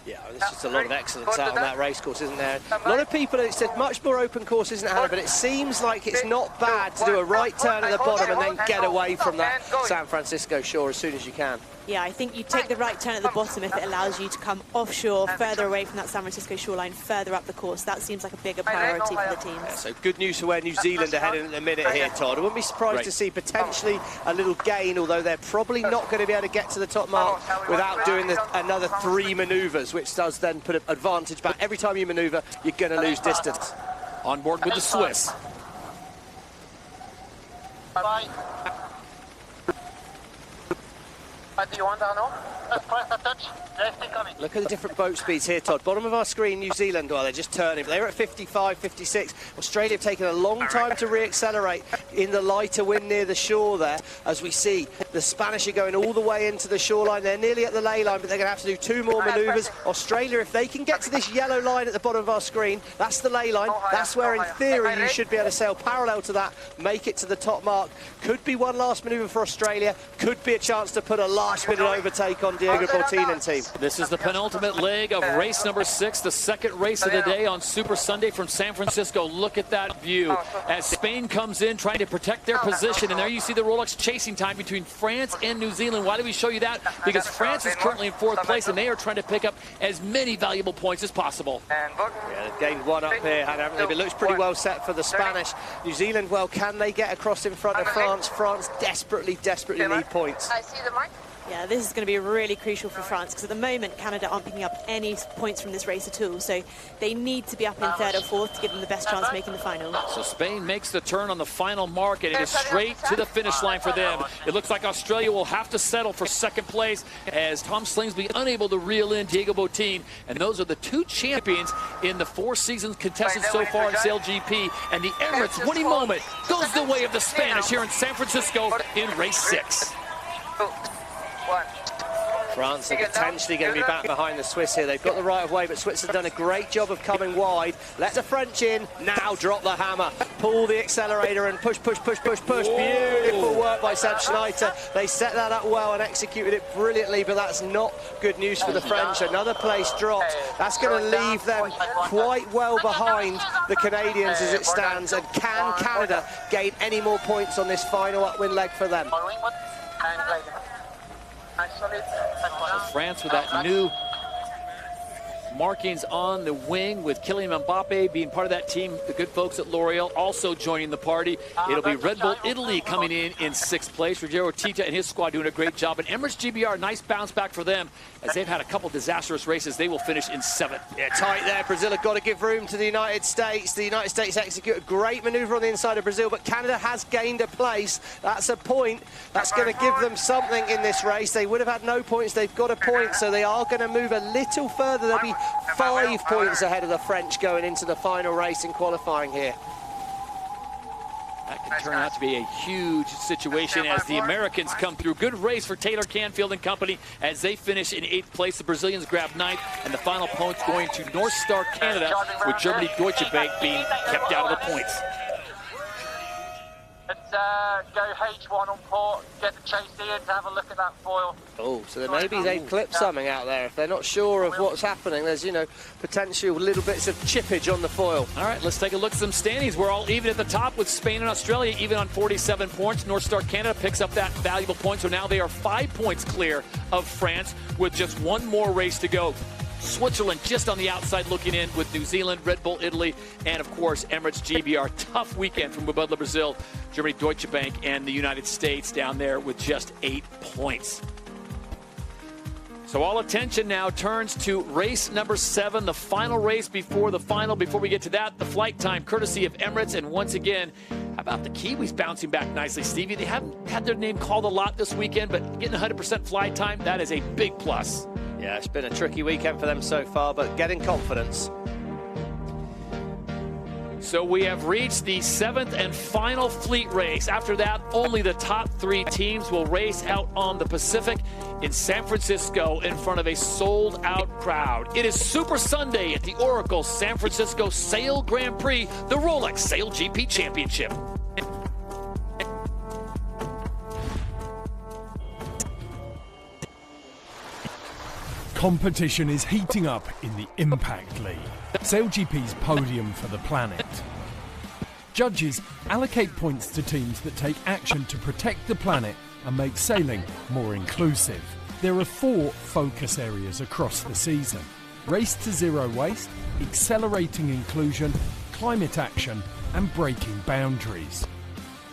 Yeah, there's just a lot of excellence out on that race course, isn't there? A lot of people, it's a much more open course, isn't it, Hannah? But it seems like it's not bad to do a right turn at the bottom and then get away from that San Francisco shore as soon as you can. Yeah, I think you take the right turn at the bottom if it allows you to come offshore, further away from that San Francisco shoreline, further up the course. That seems like a bigger priority for the teams. Yeah, so good news for where New Zealand are heading in a minute here, Todd. I wouldn't be surprised to see potentially a little gain, although they're probably not going to be able to get to the top mark without doing another 3 manoeuvres, which does then put an advantage back. Every time you manoeuvre, you're going to lose distance. On board with the Swiss. Bye. Do you want Arnaud? Press a touch. Look at the different boat speeds here, Todd. Bottom of our screen, New Zealand, well, they're just turning. They're at 55, 56. Australia have taken a long time to re-accelerate in the lighter wind near the shore there. As we see, the Spanish are going all the way into the shoreline. They're nearly at the ley line, but they're going to have to do 2 more manoeuvres. Australia, if they can get to this yellow line at the bottom of our screen, that's the ley line. That's where, in theory, you should be able to sail parallel to that, make it to the top mark. Could be one last manoeuvre for Australia. Could be a chance to put a last-minute overtake on Diego Bortinen team. This is the penultimate leg of race number 6, the second race of the day on Super Sunday from San Francisco. Look at that view as Spain comes in trying to protect their position, and there you see the Rolex chasing time between France and New Zealand. Why do we show you that? Because France is currently in 4th place, and they are trying to pick up as many valuable points as possible. Yeah, they've gained 1 up here, haven't they? But it looks pretty well set for the Spanish. New Zealand, well, can they get across in front of France? France desperately need points. I see the mark. Yeah, this is going to be really crucial for France because at the moment Canada aren't picking up any points from this race at all, so they need to be up in third or fourth to give them the best chance of making the final. So Spain makes the turn on the final mark, and it is straight to the finish line for them. It looks like Australia will have to settle for second place as Tom Slingsby unable to reel in Diego Botín, and those are the two champions in the 4 seasons contested so far in SailGP, and the Emirates winning moment goes the way of the Spanish here in San Francisco in race 6. France are potentially going to be back behind the Swiss here. They've got the right of way, but Switzerland done a great job of coming wide. Let the French in. Now drop the hammer. Pull the accelerator and push, push, push, push, push. Whoa. Beautiful work by Seb Schneider. They set that up well and executed it brilliantly, but that's not good news for the French. Another place dropped. That's going to leave them quite well behind the Canadians as it stands. And can Canada gain any more points on this final upwind leg for them? So France with that new markings on the wing, with Kylian Mbappe being part of that team. The good folks at L'Oreal also joining the party. It'll be Red Bull Italy coming in 6th place. Rogério Tita and his squad doing a great job. And Emirates GBR, nice bounce back for them as they've had a couple disastrous races. They will finish in 7th. Yeah, tight there. Brazil have got to give room to the United States. The United States execute a great manoeuvre on the inside of Brazil, but Canada has gained a place. That's a point. That's going to give them something in this race. They would have had no points. They've got a point, so they are going to move a little further. They'll be 5 points ahead of the French going into the final race in qualifying here. That can turn out to be a huge situation as the Americans come through. Good race for Taylor Canfield and company as they finish in 8th place. The Brazilians grab 9th, and the final points going to North Star Canada, with Germany Deutsche Bank being kept out of the points. Let's go H1 on port, get the chase in to have a look at that foil. Oh, so then maybe they've clipped something out there. If they're not sure of what's happening, there's, you know, potential little bits of chippage on the foil. All right, let's take a look at some standings. We're all even at the top with Spain and Australia, even on 47 points. North Star Canada picks up that valuable point, so now they are 5 points clear of France with just 1 more race to go. Switzerland just on the outside looking in with New Zealand, Red Bull Italy, and of course Emirates GBR. Tough weekend from Mubadala Brazil, Germany Deutsche Bank, and the United States down there with just 8 points. So all attention now turns to race number 7, the final race before the final. Before we get to that, the flight time courtesy of Emirates. And once again, how about the Kiwis bouncing back nicely, Stevie? They haven't had their name called a lot this weekend, but getting 100% flight time, that is a big plus. Yeah, it's been a tricky weekend for them so far, but getting confidence. So we have reached the 7th and final fleet race. After that, only the top 3 teams will race out on the Pacific in San Francisco in front of a sold-out crowd. It is Super Sunday at the Oracle San Francisco Sail Grand Prix, the Rolex Sail GP Championship. Competition is heating up in the Impact League, SailGP's podium for the planet. Judges allocate points to teams that take action to protect the planet and make sailing more inclusive. There are 4 focus areas across the season: race to zero waste, accelerating inclusion, climate action, and breaking boundaries.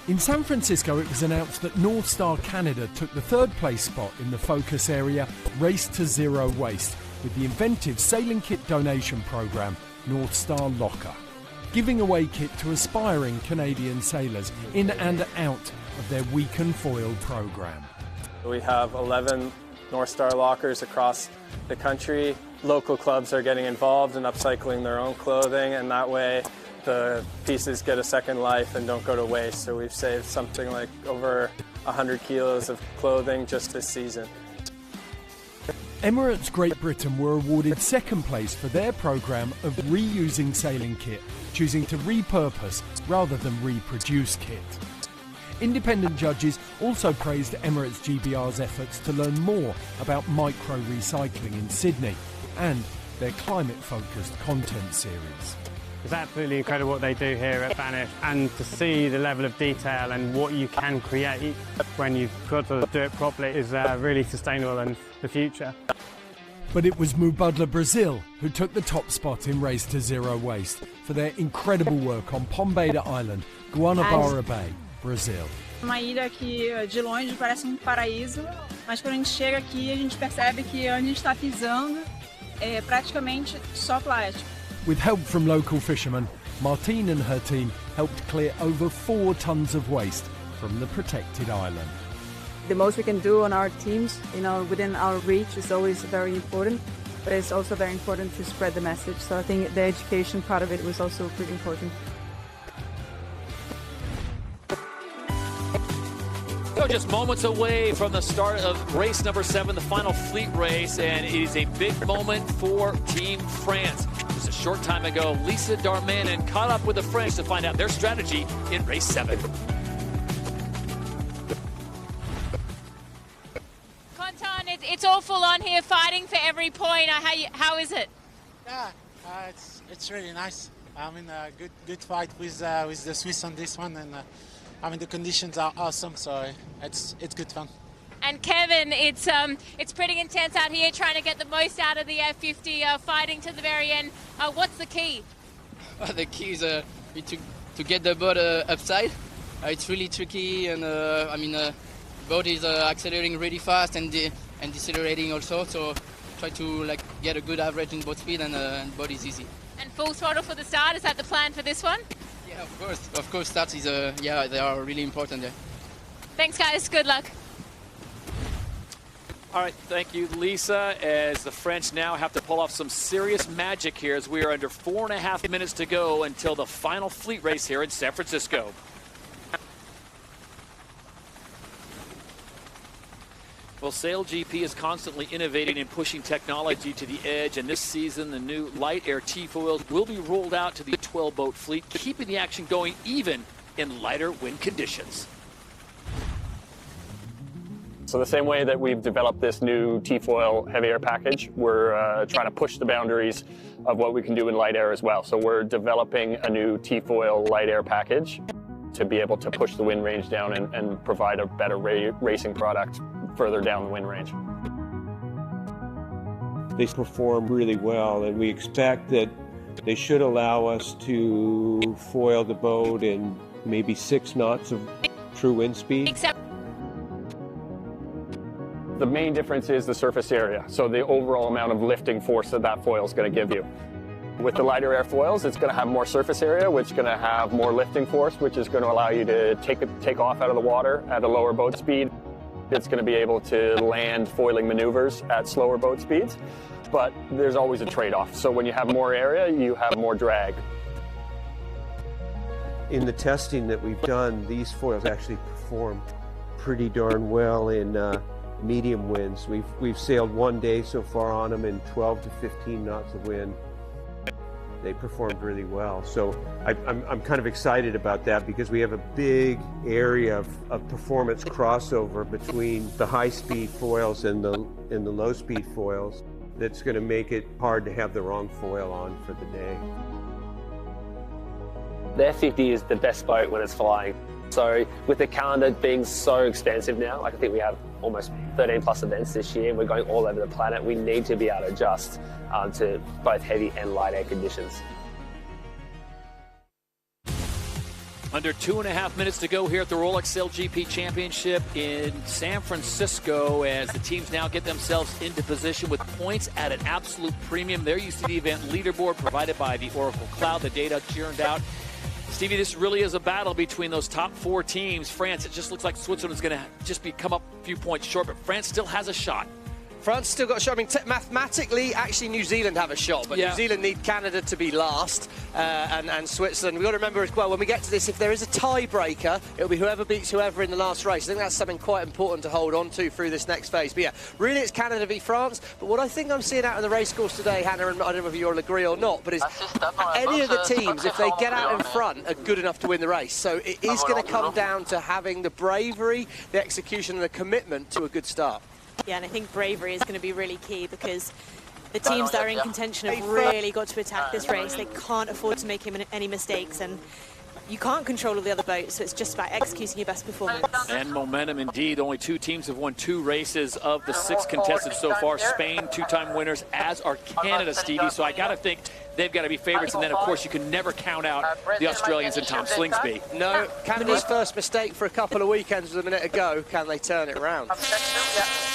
In San Francisco, it was announced that North Star Canada took the 3rd place spot in the focus area Race to Zero Waste with the inventive sailing kit donation program North Star Locker, giving away kit to aspiring Canadian sailors in and out of their weekend foil program. We have 11 North Star lockers across the country. Local clubs are getting involved in upcycling their own clothing, and that way the pieces get a second life and don't go to waste. So we've saved something like over 100 kilos of clothing just this season. Emirates Great Britain were awarded 2nd place for their programme of reusing sailing kit, choosing to repurpose rather than reproduce kit. Independent judges also praised Emirates GBR's efforts to learn more about micro-recycling in Sydney and their climate-focused content series. It's absolutely incredible what they do here at Banish, and to see the level of detail and what you can create when you've got to do it properly is really sustainable in the future. But it was Mubadala Brazil who took the top spot in Race to Zero Waste for their incredible work on Pombeira Island, Guanabara Bay, Brazil. Uma ilha que de longe parece paraíso. mas quando a gente chega aqui, a gente percebe que onde a gente está pisando é praticamente só plástico. With help from local fishermen, Martine and her team helped clear over 4 tons of waste from the protected island. The most we can do on our teams, within our reach is always very important, but it's also very important to spread the message. So I think the education part of it was also pretty important. So just moments away from the start of race number 7, the final fleet race, and it is a big moment for Team France. Just a short time ago, Lisa Darmanin caught up with the French to find out their strategy in race 7. Conton, it's all full on here, fighting for every point. How is it? Yeah, it's really nice. I mean, good fight with the Swiss on this one, and I mean the conditions are awesome, so it's good fun. And Kevin, it's pretty intense out here, trying to get the most out of the F50, fighting to the very end. What's the key? The key is to get the boat upside. It's really tricky, and the boat is accelerating really fast and decelerating also. So try to get a good average in boat speed, and boat is easy. And full throttle for the start. Is that the plan for this one? Yeah, of course. Start is they are really important. Yeah. Thanks, guys. Good luck. All right, thank you, Lisa, as the French now have to pull off some serious magic here as we are under 4.5 minutes to go until the final fleet race here in San Francisco. Well, SailGP is constantly innovating and pushing technology to the edge, and this season the new light air T-foils will be rolled out to the 12-boat fleet, keeping the action going even in lighter wind conditions. So the same way that we've developed this new T-foil heavy air package, we're trying to push the boundaries of what we can do in light air as well. So we're developing a new T-foil light air package to be able to push the wind range down and provide a better racing product further down the wind range. They perform really well, and we expect that they should allow us to foil the boat in maybe 6 knots of true wind speed. The main difference is the surface area, so the overall amount of lifting force that foil is going to give you. With the lighter air foils, it's going to have more surface area, which is going to have more lifting force, which is going to allow you to take off out of the water at a lower boat speed. It's going to be able to land foiling maneuvers at slower boat speeds, but there's always a trade-off. So when you have more area, you have more drag. In the testing that we've done, these foils actually perform pretty darn well in medium winds. We've sailed 1 day so far on them in 12 to 15 knots of wind. They performed really well. So I'm kind of excited about that because we have a big area of performance crossover between the high-speed foils and the low-speed foils that's going to make it hard to have the wrong foil on for the day. The F50 is the best boat when it's flying. So with the calendar being so extensive now, I think we have almost 13 plus events this year. We're going all over the planet. We need to be able to adjust to both heavy and light air conditions. Under 2.5 minutes to go here at the Rolex SailGP Championship in San Francisco as the teams now get themselves into position with points at an absolute premium. There you see the event leaderboard provided by the Oracle Cloud, the data churned out. Stevie, this really is a battle between those top 4 teams. France, it just looks like Switzerland's going to just come up a few points short, but France still has a shot. France still got a shot. I mean, mathematically, actually, New Zealand have a shot, but New Zealand need Canada to be last, and Switzerland. We've got to remember as well, when we get to this, if there is a tiebreaker, it'll be whoever beats whoever in the last race. I think that's something quite important to hold on to through this next phase. But yeah, really, it's Canada v France. But what I think I'm seeing out in the race course today, Hannah, and I don't know if you'll agree or not, but is any of the teams, if they get out in front, are good enough to win the race. So it is going to come down to having the bravery, the execution, and the commitment to a good start. Yeah, and I think bravery is going to be really key because the teams that are in contention have really got to attack this race. They can't afford to make any mistakes, and you can't control all the other boats, so it's just about executing your best performance. And momentum indeed. Only 2 teams have won 2 races of the 6 contested so far. Spain, 2-time winners, as are Canada, Stevie. So I got to think they've got to be favorites. And then, of course, you can never count out the Australians and Tom Slingsby. No, Canada's first mistake for a couple of weekends was a minute ago. Can they turn it around?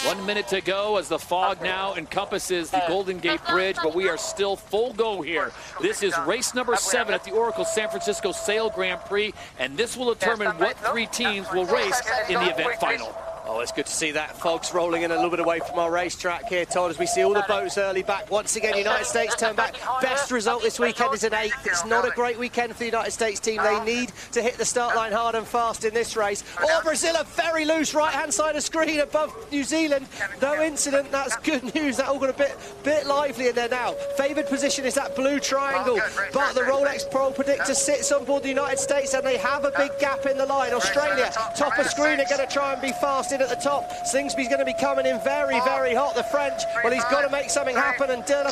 1 minute to go as the fog now encompasses the Golden Gate Bridge, but we are still full go here. This is race number 7 at the Oracle San Francisco Sail Grand Prix, and this will determine what 3 teams will race in the event final. Oh, it's good to see that. Fog's rolling in a little bit away from our racetrack here, Todd, as we see all the boats early back. Once again, United States turn back. Best result this weekend is an 8th. It's not a great weekend for the United States team. They need to hit the start line hard and fast in this race. Oh, Brazil are very loose, right-hand side of screen above New Zealand. No incident. That's good news. That all got a bit lively in there now. Favoured position is that blue triangle, but the Rolex Pro Predictor sits on board the United States, and they have a big gap in the line. Australia, top of screen, are going to try and be fast at the top. Slingsby's going to be coming in very, very hot. The French, well, he's got to make something happen, and De La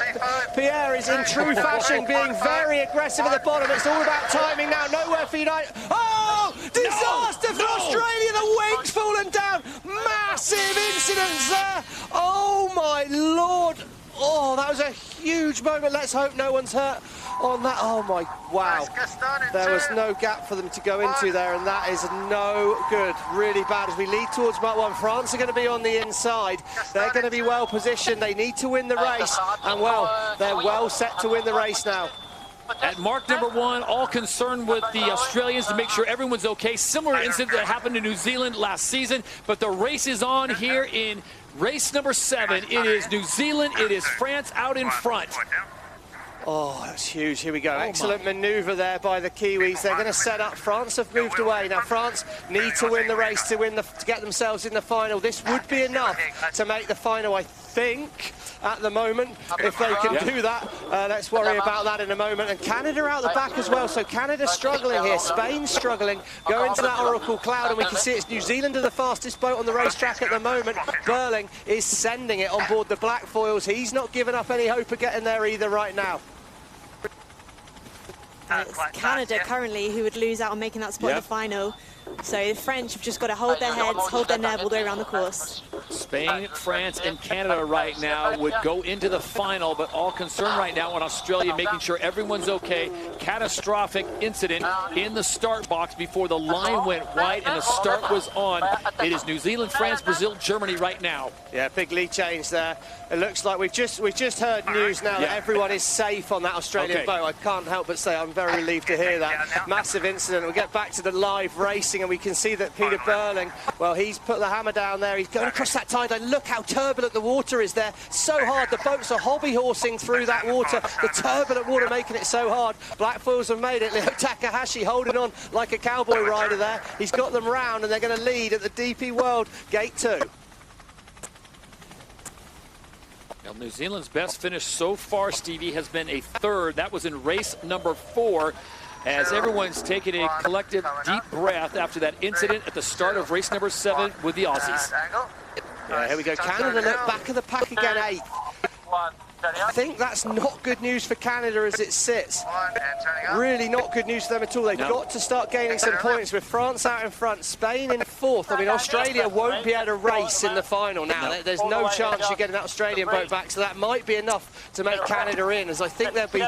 Pierre is in true fashion being very aggressive at the bottom. It's all about timing now. Nowhere for United. Oh, disaster for Australia. The wing's fallen down. Massive incidents there. Oh, my Lord. Oh, that was a huge moment. Let's hope no one's hurt on that. Oh, my, wow. There was no gap for them to go into there, and that is no good. Really bad. As we lead towards Mark 1, France are going to be on the inside. They're going to be well positioned. They need to win the race, and, well, they're well set to win the race now. At mark number 1, all concerned with the Australians to make sure everyone's okay. Similar incident that happened to New Zealand last season, but the race is on here in race number 7. It is New Zealand, it is France out in front. Oh, that's huge. Here we go. Excellent manoeuvre there by the Kiwis. They're going to set up. France have moved away. Now, France need to win the race to get themselves in the final. This would be enough to make the final, I think, at the moment. If they can do that, let's worry about that in a moment. And Canada out the back as well. So Canada's struggling here. Spain's struggling. Go into that Oracle Cloud, and we can see it's New Zealand are the fastest boat on the racetrack at the moment. Burling is sending it on board the black foils. He's not giving up any hope of getting there either right now. It's Canada currently who would lose out on making that spot in the final. So the French have just got to hold their heads, hold their nerve all the way around the course. Spain, France, and Canada right now would go into the final, but all concerned right now on Australia, making sure everyone's okay. Catastrophic incident in the start box before the line went wide and the start was on. It is New Zealand, France, Brazil, Germany right now. Yeah, big lead change there. It looks like we've just heard news now that everyone is safe on that Australian boat. I can't help but say I'm very relieved to hear that. Massive incident. We'll get back to the live racing, and we can see that Peter Burling, well, he's put the hammer down there. He's going across that tide line. Look how turbulent the water is there. So hard. The boats are hobby-horsing through that water. The turbulent water making it so hard. Black foils have made it. Leo Takahashi holding on like a cowboy rider there. He's got them round, and they're going to lead at the DP World Gate 2. Well, New Zealand's best finish so far, Stevie, has been a 3rd. That was in race number 4, as everyone's taking a collective deep breath after that incident at the start of race number 7 with the Aussies. Yeah, here we go. Canada look back of the pack again, 8th. I think that's not good news for Canada as it sits. Really not good news for them at all. They've got to start gaining some points with France out in front, Spain in 4th. I mean, Australia won't be able to race in the final now. There's no chance you're getting that Australian boat back, so that might be enough to make Canada in, as I think they'll be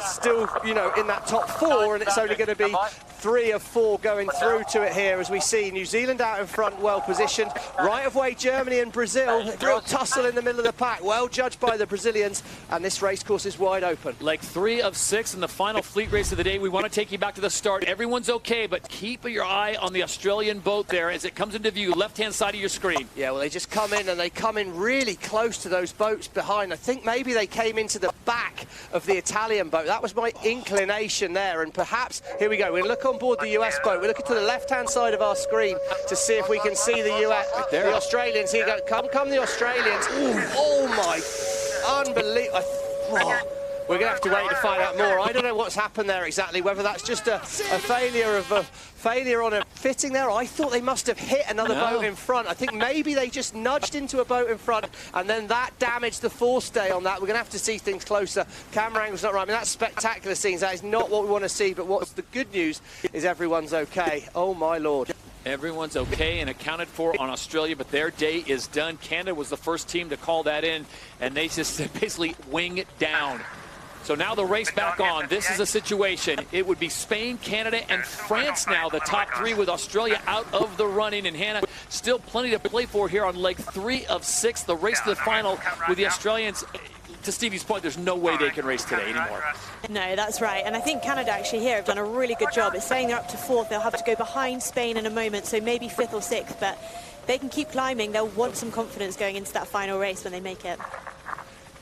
still, you know, in that top 4, and it's only going to be 3 of 4 going through to it here, as we see New Zealand out in front, well positioned. Right of way, Germany and Brazil. Real tussle in the middle of the pack. Well judged by the Brazilians, and this race course is wide open. Like 3 of 6 in the final fleet race of the day. We want to take you back to the start. Everyone's okay, but keep your eye on the Australian boat there as it comes into view, left-hand side of your screen. Yeah, well, they just come in, and they come in really close to those boats behind. I think maybe they came into the back of the Italian boat. That was my inclination there, and perhaps, here we go, we'll look on board the US boat. We're looking to the left-hand side of our screen to see if we can see the US, the Australians. Here you go, come the Australians. Ooh, oh my, unbelievable. We're going to have to wait to find out more. I don't know what's happened there exactly, whether that's just a failure on a fitting there. I thought they must have hit another boat in front. I think maybe they just nudged into a boat in front, and then that damaged the forestay on that. We're going to have to see things closer. Camera angle's not right. I mean, that's spectacular scenes. That is not what we want to see, but what's the good news is everyone's okay. Oh, my Lord. Everyone's okay and accounted for on Australia, but their day is done. Canada was the first team to call that in, and they just basically wing it down. So now the race back on. This is a situation. It would be Spain, Canada, and France now, the top three, with Australia out of the running. And Hannah, still plenty to play for here on leg 3 of 6. The race to the final with the Australians. To Stevie's point, there's no way they can race today anymore. No, that's right. And I think Canada actually here have done a really good job. It's saying they're up to 4th. They'll have to go behind Spain in a moment, so maybe 5th or 6th. But they can keep climbing. They'll want some confidence going into that final race when they make it.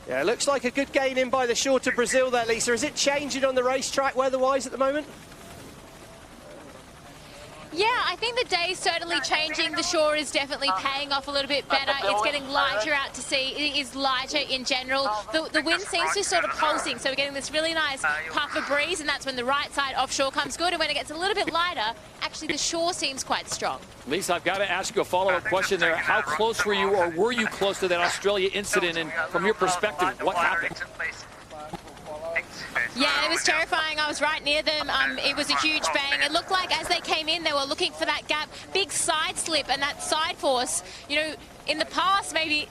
Yeah, it looks like a good gain in by the short of Brazil there, Lisa. Is it changing on the racetrack weather-wise at the moment? Yeah, I think the day's certainly changing. The shore is definitely paying off a little bit better. It's getting lighter out to sea. It is lighter in general. The wind seems to be sort of pulsing, so we're getting this really nice puff of breeze, and that's when the right side offshore comes good. And when it gets a little bit lighter, actually the shore seems quite strong. Lisa, I've got to ask you a follow-up question there. How close were you, or were you close to that Australia incident? And from your perspective, what happened? Yeah, it was terrifying. I was right near them. It was a huge bang. It looked like as they came in, they were looking for that gap. Big side slip and that side force, you know, in the past, maybe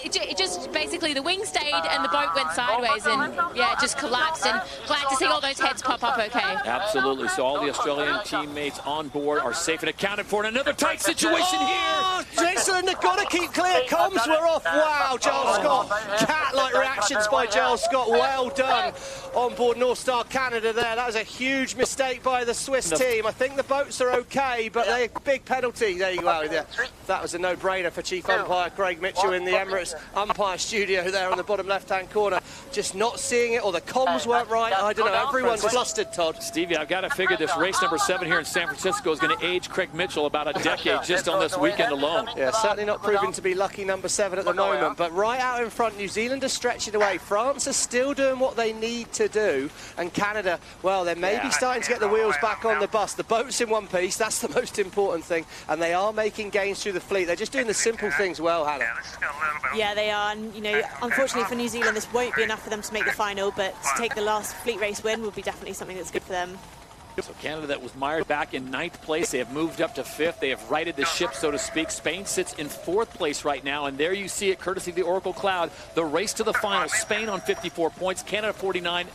it just basically the wing stayed and the boat went sideways, and yeah, it just collapsed. And glad to see all those heads pop up okay. Absolutely. So all the Australian teammates on board are safe and accounted for in another tight situation here. Jason, they've got to keep clear. Comms were off. Wow, Giles Scott. Cat-like reactions by Giles Scott. Well done on board North Star Canada there. That was a huge mistake by the Swiss team. I think the boats are okay, but they big penalty. There you go. Yeah. That was a no-brainer for Chief Umpire Craig Mitchell in the Emirates umpire studio there on the bottom left-hand corner. Just not seeing it, or the comms weren't right. I don't know. Everyone's flustered, Todd. Stevie, I've got to figure this race number 7 here in San Francisco is going to age Craig Mitchell about a decade just on this weekend alone. Yeah, certainly not proving to be lucky number 7 at the moment, but right out in front, New Zealand are stretching away. France are still doing what they need to do, and Canada, well, they're maybe starting to get the wheels back on the bus. The boat's in one piece, that's the most important thing, and they are making gains through the fleet. They're just doing the simple things well, Hannah. Yeah, they are, and you know, unfortunately for New Zealand, this won't be enough for them to make the final, but to take the last fleet race win would be definitely something that's good for them. So Canada, that was mired back in 9th place, they have moved up to 5th. They have righted the ship, so to speak. Spain sits in 4th place right now, and there you see it, courtesy of the Oracle Cloud. The race to the final, Spain on 54 points, Canada 49,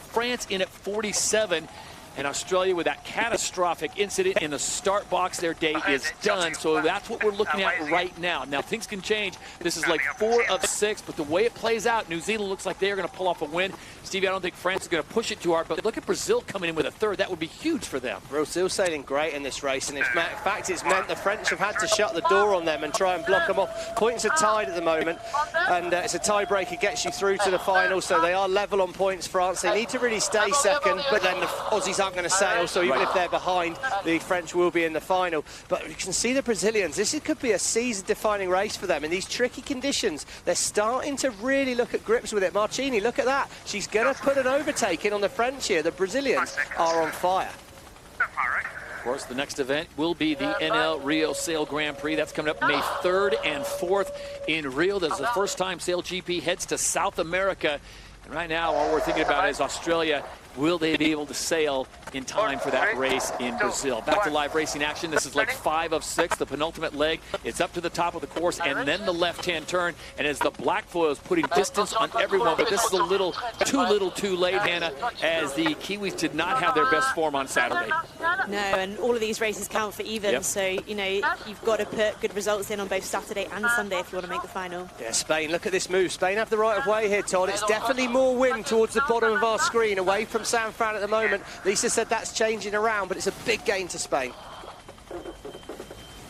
France in at 47. And Australia, with that catastrophic incident in the start box, their day is done. So that's what we're looking at right now. Now, things can change. This is like 4 of 6, but the way it plays out, New Zealand looks like they're going to pull off a win. Stevie, I don't think France is going to push it too hard, but look at Brazil coming in with a 3rd. That would be huge for them. Brazil sailing great in this race, and in fact, it's meant the French have had to shut the door on them and try and block them off. Points are tied at the moment, and it's a tiebreaker gets you through to the final, so they are level on points, France. They need to really stay second, but then the Aussies aren't going to sail, so even if they're behind, the French will be in the final. But you can see the Brazilians. This could be a season-defining race for them in these tricky conditions. They're starting to really look at grips with it. Marchini, look at that. She's going to put an overtake in on the French here. The Brazilians are on fire. Of course, the next event will be the NL Rio Sail Grand Prix. That's coming up May 3rd and 4th in Rio. This is the first time Sail GP heads to South America. And right now, all we're thinking about is Australia. Will they be able to sail in time for that race in Brazil? Back to live racing action. This is like 5 of 6, the penultimate leg. It's up to the top of the course and then the left-hand turn. And as the black foil is putting distance on everyone, but this is a little too late, Hannah, as the Kiwis did not have their best form on Saturday. No, and all of these races count for even, so, you know, you've got to put good results in on both Saturday and Sunday if you want to make the final. Yeah, Spain, look at this move. Spain have the right of way here, Todd. It's definitely more wind towards the bottom of our screen, away from San Fran at the moment. Lisa said that's changing around, but it's a big gain to Spain.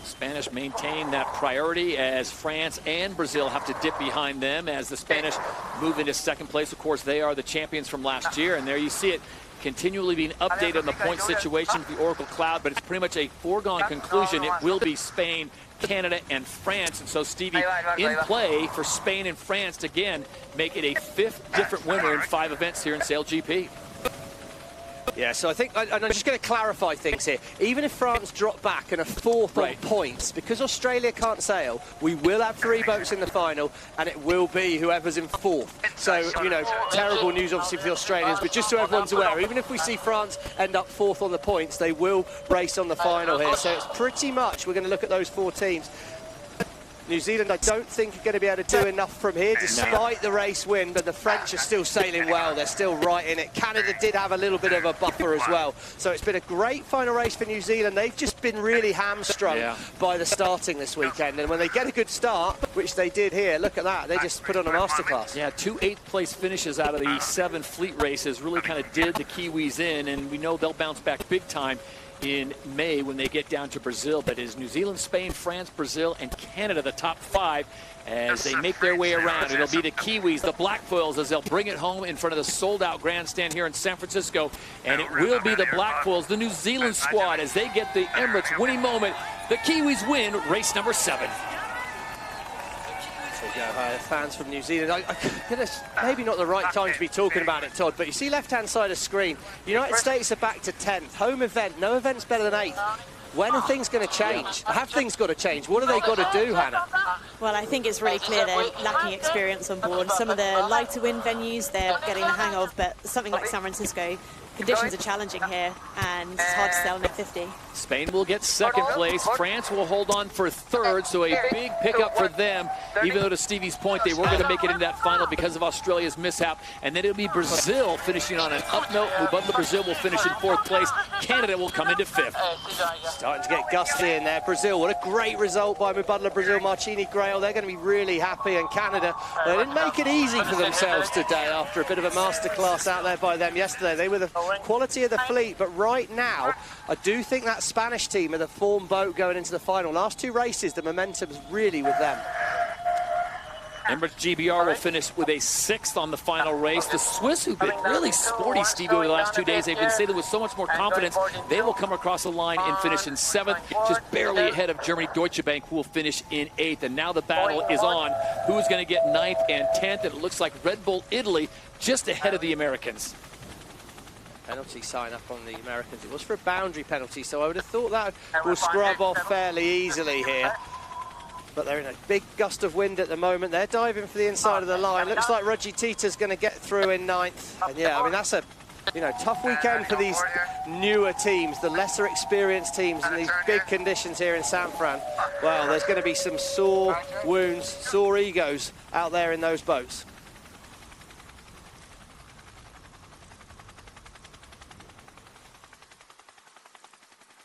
Spanish maintain that priority as France and Brazil have to dip behind them as the Spanish move into 2nd place. Of course, they are the champions from last year, and there you see it continually being updated on the point situation with the Oracle Cloud, but it's pretty much a foregone conclusion. It will be Spain, Canada, and France. And so, Stevie, in play for Spain and France to, again, make it a 5th different winner in 5 events here in Sail GP. Yeah, so I think, and I'm just going to clarify things here. Even if France drop back and are 4th on points, because Australia can't sail, we will have 3 boats in the final, and it will be whoever's in 4th. So, you know, terrible news obviously for the Australians, but just so everyone's aware, even if we see France end up 4th on the points, they will race on the final here. So it's pretty much, we're going to look at those 4 teams. New Zealand, I don't think, are going to be able to do enough from here, despite the race win, but the French are still sailing well. They're still right in it. Canada did have a little bit of a buffer as well. So it's been a great final race for New Zealand. They've just been really hamstrung by the starting this weekend. And when they get a good start, which they did here, look at that. They just put on a masterclass. Yeah, 2 8th-place finishes out of the 7 fleet races really kind of did the Kiwis in, and we know they'll bounce back big time in May when they get down to Brazil. But is New Zealand, Spain, France, Brazil, and Canada the top 5 as they make their way around? It'll be the Kiwis, the Black Foils, as they'll bring it home in front of the sold-out grandstand here in San Francisco. And it will be the Black Foils, the New Zealand squad, as they get the Emirates winning moment. The Kiwis win race number 7. Fans from New Zealand, maybe not the right time to be talking about it, Todd, but you see left-hand side of screen, United States are back to 10th, home event, no event's better than 8th. When are things going to change? Have things got to change? What have they got to do, Hannah? Well, I think it's really clear they're lacking experience on board. Some of the lighter wind venues they're getting the hang of, but something like San Francisco, conditions are challenging here, and it's hard to sail in the 50. Spain will get 2nd place. France will hold on for 3rd, so a big pickup for them, even though to Stevie's point, they were going to make it into that final because of Australia's mishap. And then it'll be Brazil finishing on an up note. Mubadala Brazil will finish in 4th place. Canada will come into 5th. Starting to get gusty in there. Brazil, what a great result by Mubadala Brazil, Marcini Grail. They're going to be really happy. And Canada, they didn't make it easy for themselves today after a bit of a masterclass out there by them yesterday. They were the quality of the fleet, but right now, I do think that Spanish team are the form boat going into the final. Last 2 races, the momentum's really with them. Emirates GBR will finish with a 6th on the final race. The Swiss, who've been really sporty, Steve, over the last 2 days, they've been sailing with so much more confidence. They will come across the line and finish in 7th, just barely ahead of Germany Deutsche Bank, who will finish in 8th. And now the battle is on. Who's going to get 9th and 10th? And it looks like Red Bull Italy just ahead of the Americans. Penalty sign up on the Americans. It was for a boundary penalty, so I would have thought that will scrub off fairly easily here. But they're in a big gust of wind at the moment. They're diving for the inside of the line. Looks like Roger Tita's going to get through in 9th. And yeah, I mean, that's a tough weekend for these newer teams, the lesser experienced teams in these big conditions here in San Fran. Well, there's going to be some sore wounds, sore egos out there in those boats.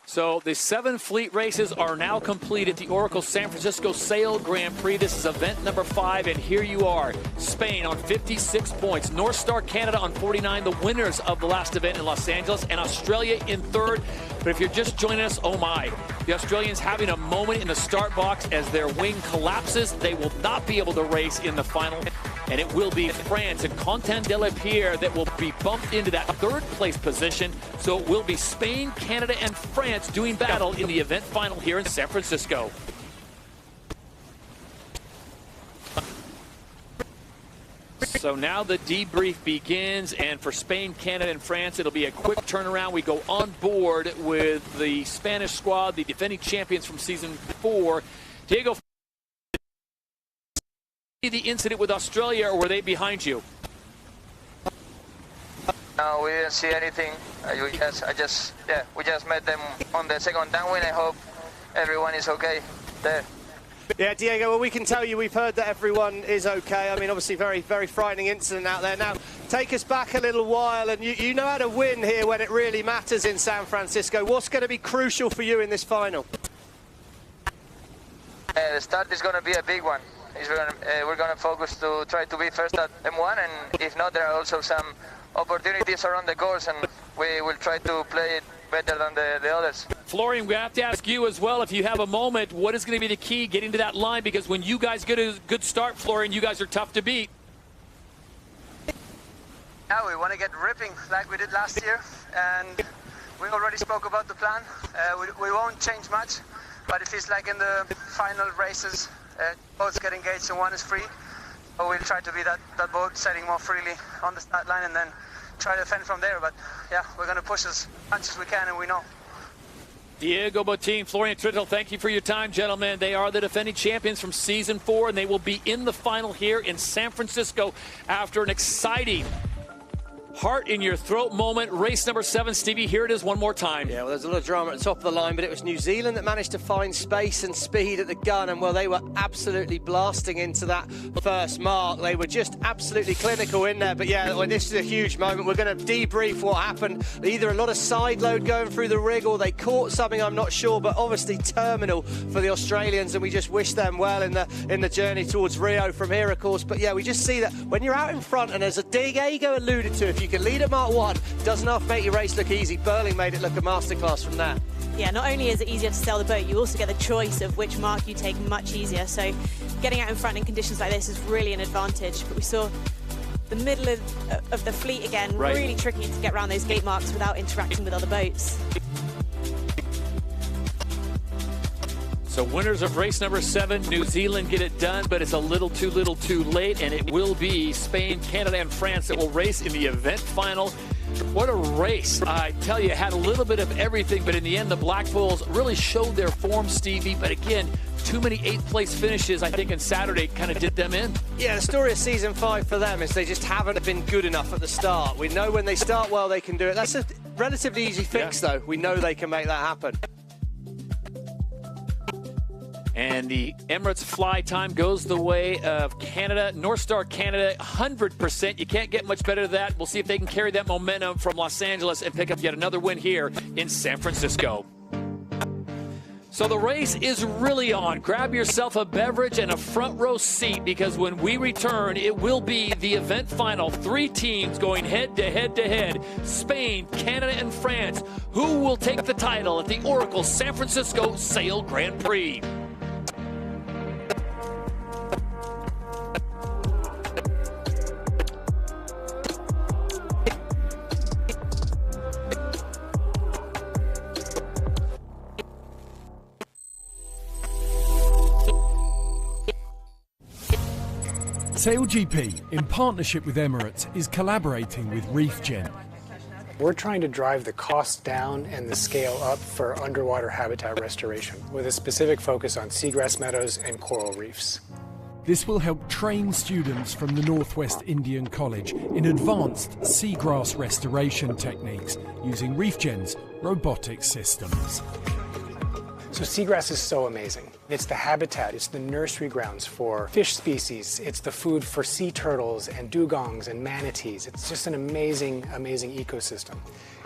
So the 7 fleet races are now complete at the Oracle San Francisco Sail Grand Prix. This is event number 5, and here you are. Spain on 56 points. North Star Canada on 49, the winners of the last event in Los Angeles, and Australia in 3rd. But if you're just joining us, oh my. The Australians having a moment in the start box as their wing collapses. They will not be able to race in the final. And it will be France and Quentin Delapierre that will be bumped into that 3rd place position. So it will be Spain, Canada, and France doing battle in the event final here in San Francisco. So now the debrief begins, and for Spain, Canada, and France, it'll be a quick turnaround. We go on board with the Spanish squad, the defending champions from season 4. Diego, the incident with Australia, or were they behind you? No, we didn't see anything. We just met them on the second downwind. I hope everyone is okay there. Yeah, Diego, well, we can tell you we've heard that everyone is okay. I mean, obviously, very, very frightening incident out there. Now, take us back a little while, and you know how to win here when it really matters in San Francisco. What's going to be crucial for you in this final? The start is going to be a big one. We're going to focus to try to be first at M1, and if not, there are also some opportunities around the course, and we will try to play it better than the others. Florian, we have to ask you as well, if you have a moment, what is going to be the key getting to that line? Because when you guys get a good start, Florian, you guys are tough to beat. Yeah, we want to get ripping like we did last year, and we already spoke about the plan. We won't change much, but it feels like in the final races, boats get engaged and one is free. So we'll try to be that boat sailing more freely on the start line and then try to defend from there. But yeah, we're going to push as much as we can, and we know. Diego Botín, Florian Trittel, thank you for your time, gentlemen. They are the defending champions from season 4, and they will be in the final here in San Francisco after an exciting heart in your throat moment. Race number 7, Stevie, here it is one more time. Yeah, well, there's a lot of drama at the top of the line, but it was New Zealand that managed to find space and speed at the gun, and well, they were absolutely blasting into that first mark. They were just absolutely clinical in there, but yeah, well, this is a huge moment. We're going to debrief what happened. Either a lot of side load going through the rig, or they caught something, I'm not sure, but obviously terminal for the Australians, and we just wish them well in the journey towards Rio from here, of course. But yeah, we just see that when you're out in front, and as a Diego alluded to, if you can lead at Mark 1, doesn't half make your race look easy. Burling made it look a masterclass from there. Yeah, not only is it easier to sail the boat, you also get the choice of which mark you take much easier. So getting out in front in conditions like this is really an advantage. But we saw the middle of the fleet again, really tricky to get around those gate marks without interacting with other boats. So winners of race number 7, New Zealand get it done, but it's a little too late, and it will be Spain, Canada, and France that will race in the event final. What a race. I tell you, it had a little bit of everything, but in the end, the Black Bulls really showed their form, Stevie. But again, too many 8th place finishes, I think, on Saturday kind of did them in. Yeah, the story of season 5 for them is they just haven't been good enough at the start. We know when they start well, they can do it. That's a relatively easy fix, though. We know they can make that happen. And the Emirates fly time goes the way of Canada. North Star Canada, 100%. You can't get much better than that. We'll see if they can carry that momentum from Los Angeles and pick up yet another win here in San Francisco. So the race is really on. Grab yourself a beverage and a front row seat, because when we return, it will be the event final. 3 teams going head to head to head. Spain, Canada, and France. Who will take the title at the Oracle San Francisco Sail Grand Prix? SailGP, in partnership with Emirates, is collaborating with ReefGen. We're trying to drive the cost down and the scale up for underwater habitat restoration, with a specific focus on seagrass meadows and coral reefs. This will help train students from the Northwest Indian College in advanced seagrass restoration techniques using ReefGen's robotic systems. So seagrass is so amazing. It's the habitat, it's the nursery grounds for fish species, it's the food for sea turtles and dugongs and manatees. It's just an amazing, amazing ecosystem.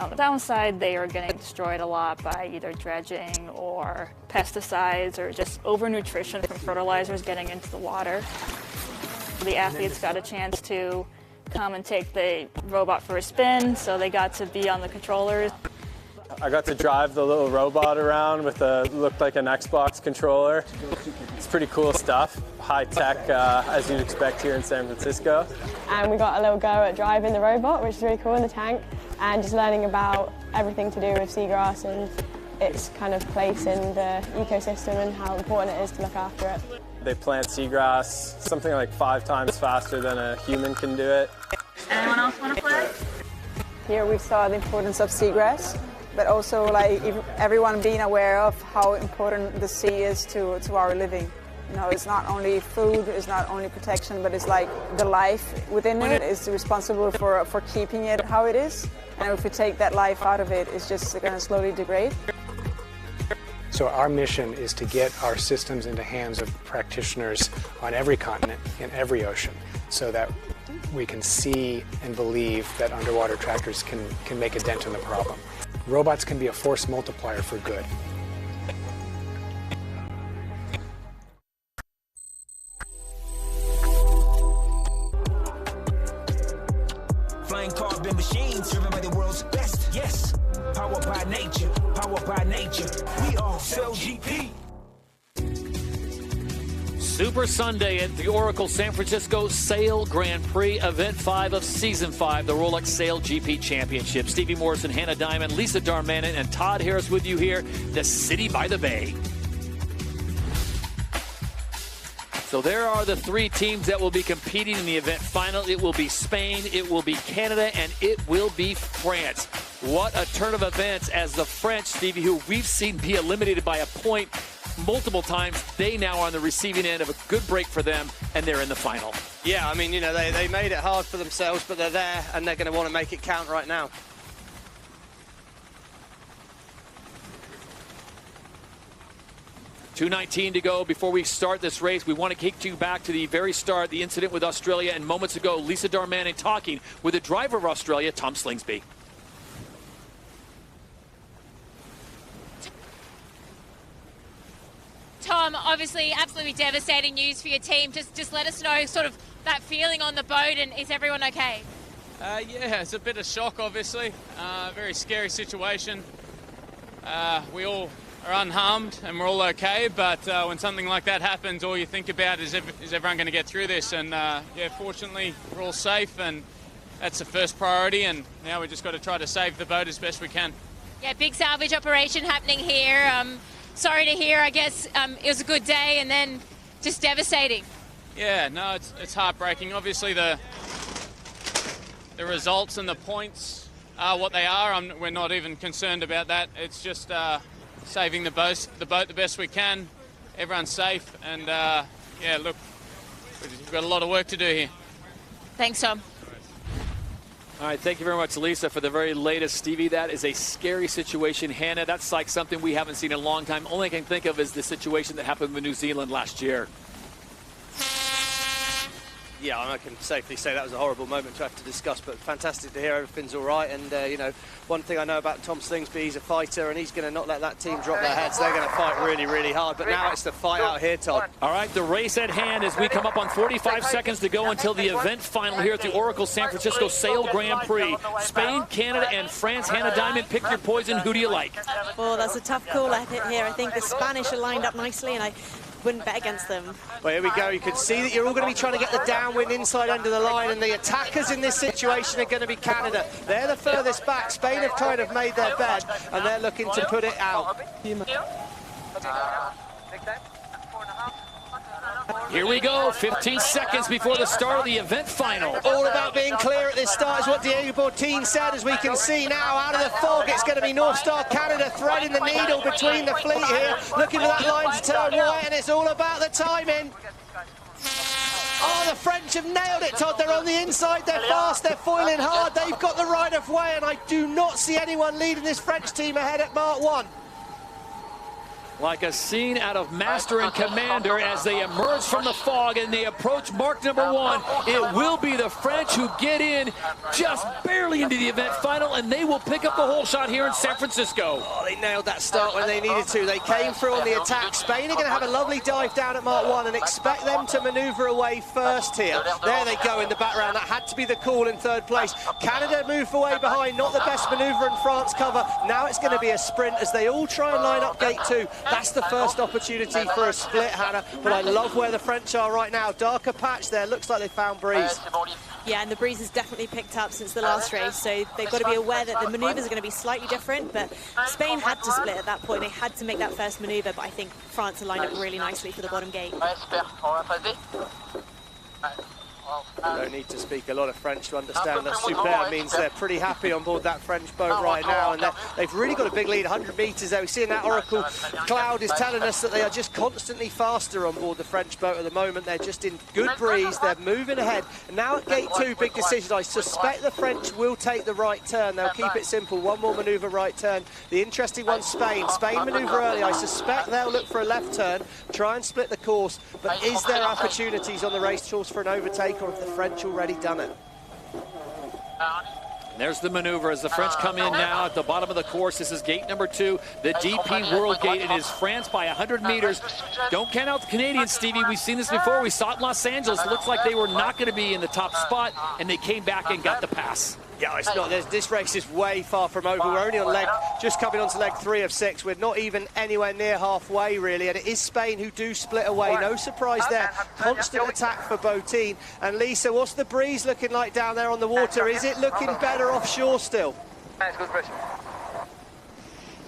On the downside, they are getting destroyed a lot by either dredging or pesticides or just overnutrition from fertilizers getting into the water. The athletes got a chance to come and take the robot for a spin, so they got to be on the controllers. I got to drive the little robot around with looked like an Xbox controller. It's pretty cool stuff. High tech, as you'd expect here in San Francisco. And we got a little go at driving the robot, which is really cool, in the tank, and just learning about everything to do with seagrass and its kind of place in the ecosystem and how important it is to look after it. They plant seagrass something like 5 times faster than a human can do it. Anyone else want to play? Here we saw the importance of seagrass, but also like everyone being aware of how important the sea is to our living. You know, it's not only food, it's not only protection, but it's like the life within it is responsible for keeping it how it is. And if we take that life out of it, it's just going to slowly degrade. So our mission is to get our systems into hands of practitioners on every continent, in every ocean, so that we can see and believe that underwater tractors can make a dent in the problem. Robots can be a force multiplier for good. Flying carbon machines driven by the world's best. Yes, powered by nature, powered by nature. We are SailGP. Super Sunday at the Oracle San Francisco Sail Grand Prix, Event 5 of Season 5, the Rolex Sail GP Championship. Stevie Morrison, Hannah Diamond, Lisa Darmanin, and Todd Harris with you here, the City by the Bay. So there are the 3 teams that will be competing in the event final. It will be Spain, it will be Canada, and it will be France. What a turn of events as the French, Stevie, who we've seen be eliminated by a point multiple times, they now are on the receiving end of a good break for them, and they're in the final. Yeah, I mean, you know, they made it hard for themselves, but they're there and they're going to want to make it count right now. .219 to go before we start this race. We want to take you back to the very start, the incident with Australia, and moments ago, Lisa Darmanin talking with the driver of Australia, Tom Slingsby. Tom, obviously absolutely devastating news for your team. Just let us know sort of that feeling on the boat, and is everyone okay? Yeah, it's a bit of shock, obviously. Very scary situation. We all are unharmed and we're all okay, but when something like that happens, all you think about is everyone going to get through this? And yeah, fortunately, we're all safe, and that's the first priority, and now we just got to try to save the boat as best we can. Yeah, big salvage operation happening here. Sorry to hear, I guess it was a good day and then just devastating. Yeah, no, it's heartbreaking. Obviously, the results and the points are what they are. We're not even concerned about that. It's just saving the boat the best we can. Everyone's safe, and yeah, look, we've got a lot of work to do here. Thanks, Tom. All right, thank you very much, Lisa, for the very latest. Stevie, that is a scary situation. Hannah, that's like something we haven't seen in a long time. Only I can think of is the situation that happened with New Zealand last year. Yeah, I can safely say that was a horrible moment to have to discuss, but fantastic to hear everything's all right. And, you know, one thing I know about Tom Slingsby, he's a fighter, and he's going to not let that team drop their heads. They're going to fight really, really hard. But now it's the fight out here, Todd. All right, the race at hand as we come up on 45 seconds to go until the event final here at the Oracle San Francisco Sail Grand Prix. Spain, Canada, and France. Hannah Diamond, pick your poison. Who do you like? Oh, that's a tough call here. I think the Spanish are lined up nicely, and I wouldn't bet against them. Well, here we go. You can see that you're all going to be trying to get the downwind inside under the line, and the attackers in this situation are going to be Canada. They're the furthest back. Spain have kind of made their bed, and they're looking to put it out. Here we go, 15 seconds before the start of the event final. All about being clear at this start is what Diego Bortin said. As we can see now, out of the fog, it's going to be North Star Canada threading the needle between the fleet here, looking for that line to turn right, and it's all about the timing. Oh, the French have nailed it, Todd. They're on the inside, they're fast, they're foiling hard, they've got the right of way, and I do not see anyone leading this French team ahead at Mark 1. Like a scene out of Master and Commander as they emerge from the fog and they approach mark number 1. It will be the French who get in just barely into the event final, and they will pick up the whole shot here in San Francisco. Oh, they nailed that start when they needed to. They came through on the attack. Spain are going to have a lovely dive down at Mark 1 and expect them to manoeuvre away first here. There they go in the background. That had to be the call in third place. Canada move away behind. Not the best manoeuvre, and France cover. Now it's going to be a sprint as they all try and line up gate 2. That's the first opportunity for a split, Hannah, but I love where the French are right now. Darker patch there, looks like they found breeze. Yeah, and the breeze has definitely picked up since the last race, so they've got to be aware that the manoeuvres are going to be slightly different, but Spain had to split at that point. They had to make that first manoeuvre, but I think France are lined up really nicely for the bottom gate. Don't need to speak a lot of French to understand that super means they're pretty happy on board that French boat right now, and they've really got a big lead, 100 metres there. We see in that Oracle cloud is telling us that they are just constantly faster on board the French boat at the moment. They're just in good breeze, they're moving ahead. And now at gate 2, big decisions. I suspect the French will take the right turn. They'll keep it simple, one more manoeuvre right turn. The interesting one, Spain. Spain manoeuvre early. I suspect they'll look for a left turn, try and split the course, but is there opportunities on the race course for an overtake, or have the French already done it? There's the maneuver as the French come in now at the bottom of the course. This is gate number 2, the DP World Gate. It is France by 100 meters. Don't count out the Canadians, Stevie. We've seen this before. We saw it in Los Angeles. It looks like they were not going to be in the top spot, and they came back and got the pass. Yeah, it's not. This race is way far from over. We're only on just coming onto leg 3 of 6. We're not even anywhere near halfway, really. And it is Spain who do split away. No surprise there. Constant attack for Botin. And Lisa, what's the breeze looking like down there on the water? Is it looking better offshore still?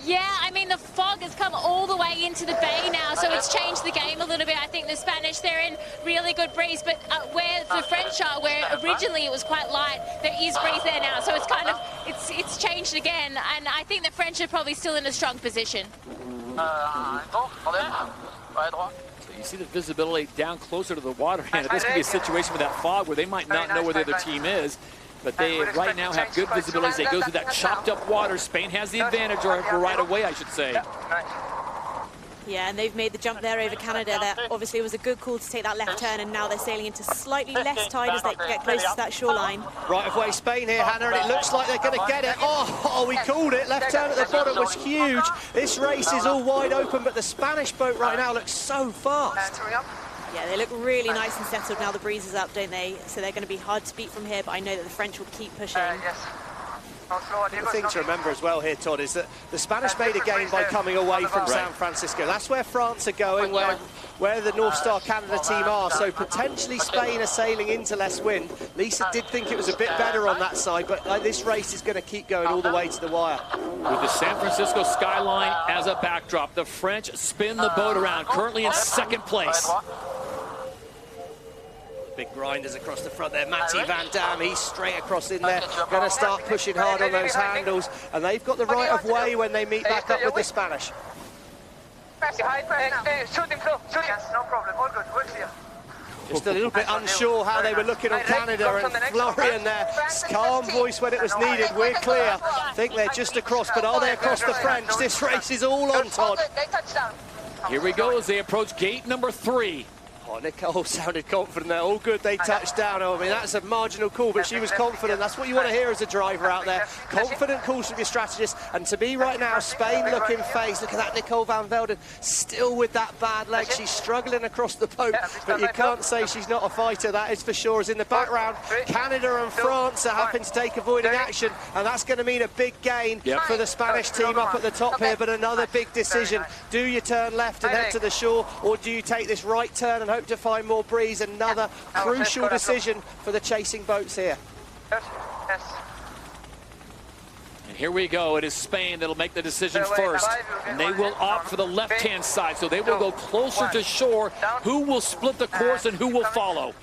Yeah, I mean, the fog has come all the way into the bay now, so it's changed the game a little bit. I think the Spanish, they're in really good breeze, but where the French are, where originally it was quite light, there is breeze there now, so it's kind of, it's changed again, and I think the French are probably still in a strong position. You see the visibility down closer to the water. And this could be a situation with that fog where they might not know where the other team is. But they right now have good visibility as they go through that chopped up water. Spain has the advantage, or right away, I should say. Yeah, and they've made the jump there over Canada. That obviously was a good call to take that left turn, and now they're sailing into slightly less tide as they get closer to that shoreline. Right of way Spain here, Hannah, and it looks like they're going to get it. Oh, we called it. Left turn at the bottom was huge. This race is all wide open, but the Spanish boat right now looks so fast. Yeah, they look really nice and settled now. The breeze is up, don't they? So they're going to be hard to beat from here, but I know that the French will keep pushing. The thing to remember as well here, Todd, is that the Spanish made a gain by coming away from San Francisco. That's where France are going, where the North Star Canada team are. So potentially Spain are sailing into less wind. Lisa did think it was a bit better on that side, but this race is going to keep going all the way to the wire. With the San Francisco skyline as a backdrop, the French spin the boat around, currently in second place. Big grinders across the front there. Matty Van Dam, he's straight across in there. Going to start pushing hard on those handles. And they've got the right of way when they meet back up with the Spanish. No problem, all good, we're clear. Just a little bit unsure how they were looking on Canada, and Florian there, calm voice when it was needed. We're clear. I think they're just across, but are they across the French? This race is all on, Todd. Here we go as they approach gate number 3. Oh, Nicole sounded confident there. All good, they touched down. I mean, that's a marginal call, but she was confident. That's what you want to hear as a driver out there. Confident calls from your strategist. And to me right now, Spain looking phased. Look at that, Nicole van Velden, still with that bad leg. She's struggling across the boat, but you can't say she's not a fighter. That is for sure. As in the background, Canada and France are having to take avoiding action, and that's going to mean a big gain for the Spanish team up at the top here. But another big decision. Do you turn left and head to the shore, or do you take this right turn and hope to find more breeze? Another crucial decision for the chasing boats here. And here we go. It is Spain that'll make the decision first, and they will opt for the left-hand side, so they will go closer to shore. Who will split the course and who will follow?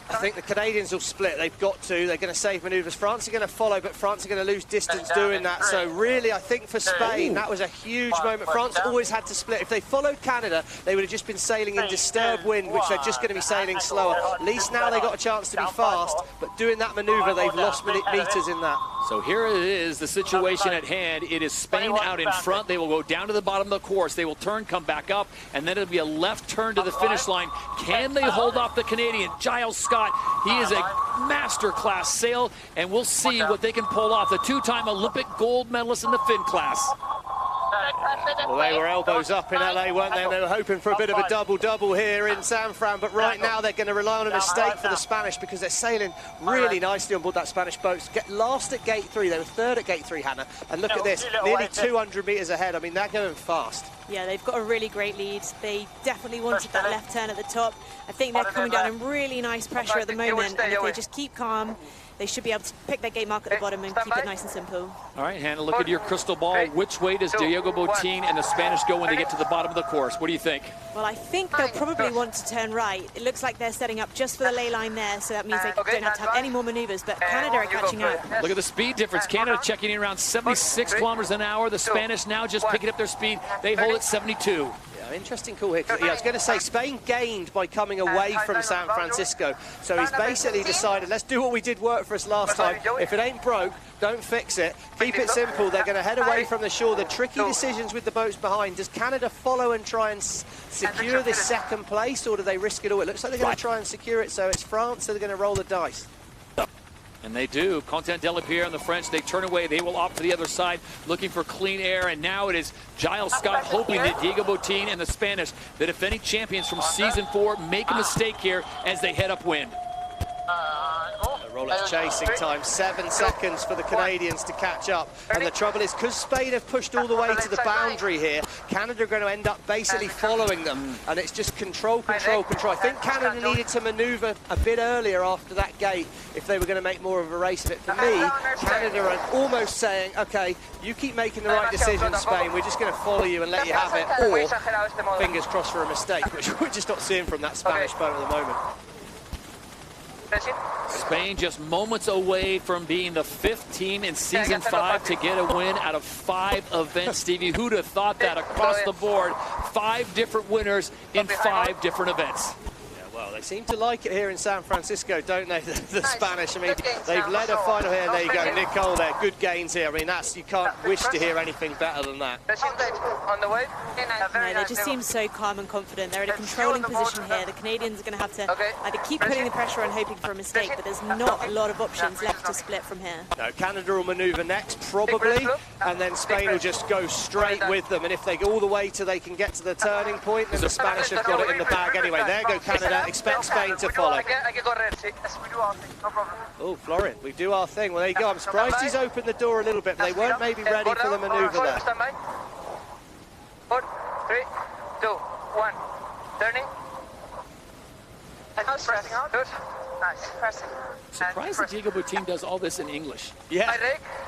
I think the Canadians will split. They've got to. They're going to save manoeuvres. France are going to follow, but France are going to lose distance doing that. So really, I think for Spain, that was a huge moment. France always had to split. If they followed Canada, they would have just been sailing in disturbed wind, which they're just going to be sailing slower. At least now they got a chance to be fast, but doing that manoeuvre, they've lost meters in that. So here it is, the situation at hand. It is Spain out in front. They will go down to the bottom of the course. They will turn, come back up, and then it'll be a left turn to the finish line. Can they hold off the Canadian? Giles Scott, he is a master-class sail, and we'll see what they can pull off. The two-time Olympic gold medalist in the fin class. Well, they were elbows up in LA, weren't they? They were hoping for a bit of a double-double here in San Fran, but right now they're going to rely on a mistake for the Spanish because they're sailing really nicely on board that Spanish boat. Get last at gate 3, they were third at gate 3, Hannah, and look at this, nearly 200 metres ahead. I mean, they're going fast. Yeah, they've got a really great lead. They definitely wanted that left turn at the top. I think they're coming down in really nice pressure at the moment, and if they just keep calm, they should be able to pick their gate mark at the bottom and keep it nice and simple. All right, Hannah, look at your crystal ball. Which way does Diego Botín and the Spanish go when they get to the bottom of the course? What do you think? Well, I think they'll probably want to turn right. It looks like they're setting up just for the ley line there, so that means they don't have to have any more maneuvers, but Canada are catching up. Look at the speed difference. Canada checking in around 76 kilometers an hour. The Spanish now just picking up their speed. They hold at 72. Interesting call here. I was going to say Spain gained by coming away from San Francisco. So he's basically decided, let's do what we did work for us last time. If it ain't broke, don't fix it. Keep it simple. They're going to head away from the shore. The tricky decisions with the boats behind. Does Canada follow and try and secure this second place, or do they risk it all? It looks like they're going to try and secure it. So it's France, so they're going to roll the dice. And they do. Quentin Delapierre and the French, they turn away. They will opt for the other side, looking for clean air. And now it is Giles Scott hoping that Diego Botín and the Spanish, the defending champions from season 4, make a mistake here as they head upwind. Rolex chasing time, 7 seconds for the Canadians to catch up. And the trouble is, because Spain have pushed all the way to the boundary here, Canada are going to end up basically following them. And it's just control, control, control. I think Canada needed to manoeuvre a bit earlier after that gate if they were going to make more of a race of it. For me, Canada are almost saying, okay, you keep making the right decision, Spain. We're just going to follow you and let you have it. Or, fingers crossed for a mistake, which we're just not seeing from that Spanish boat at the moment. Spain just moments away from being the 5th team in season 5 to get a win out of 5 events. Stevie, who'd have thought that across the board? 5 different winners in 5 different events. Well, they seem to like it here in San Francisco, don't they, the Spanish? I mean, they've led a final here, and there you go, Nicole there, good gains here. I mean, that's, you can't wish to hear anything better than that. On the way. No, they just seem so calm and confident. They're in a controlling position here. The Canadians are going to have to either keep putting the pressure on, hoping for a mistake, but there's not a lot of options left to split from here. No, Canada will manoeuvre next, probably, and then Spain will just go straight with them. And if they go all the way till they can get to the turning point, then the Spanish have got it in the bag anyway. There go Canada. Expect Spain to follow. Oh, Florian, we do our thing. Well, there you go. I'm surprised he's opened the door a little bit, but they weren't maybe ready for the manoeuvre there. 4, 3, 2, 1. Turning. Pressing out. Good. Nice. Pressing. Surprised that Diego Boutin does all this in English. Yeah,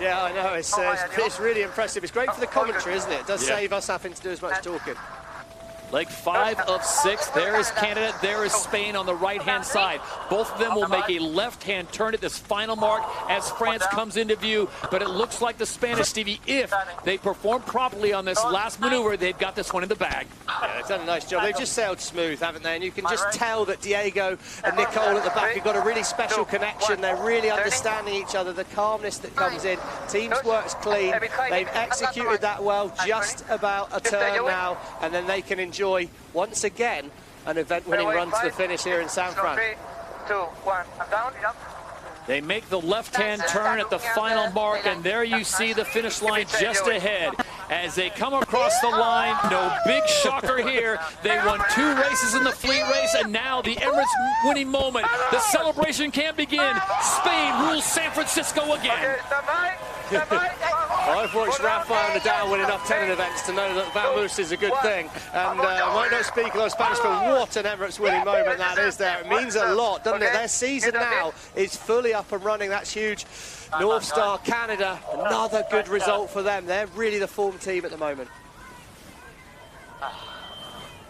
yeah, I know. It's really impressive. It's great for the commentary, isn't it? It does save us having to do as much talking. Leg 5 of 6. There is Canada. There is Spain on the right-hand side. Both of them will make a left-hand turn at this final mark as France comes into view. But it looks like the Spanish, Stevie, if they perform properly on this last maneuver, they've got this one in the bag. Yeah, they've done a nice job. They've just sailed smooth, haven't they? And you can just tell that Diego and Nicole at the back have got a really special connection. They're really understanding each other. The calmness that comes in. Team's work's clean. They've executed that well. Just about a turn now, and then they can enjoy once again an event-winning run to the finish here in San Fran. 3, 2, 1. I'm down. They make the left-hand turn at the final mark, and there you see the finish line just ahead. As they come across the line, no big shocker here. They won 2 races in the fleet race, and now the Emirates winning moment. The celebration can begin. Spain rules San Francisco again. I've watched Rafael Nadal win enough tennis events to know that Vamos is a good thing. And I might not speak a lot of Spanish, but what an Emirates winning moment that is there. It means a lot, doesn't it? Their season now is fully up and running. That's huge. North Star Canada, another good result for them. They're really the form team at the moment.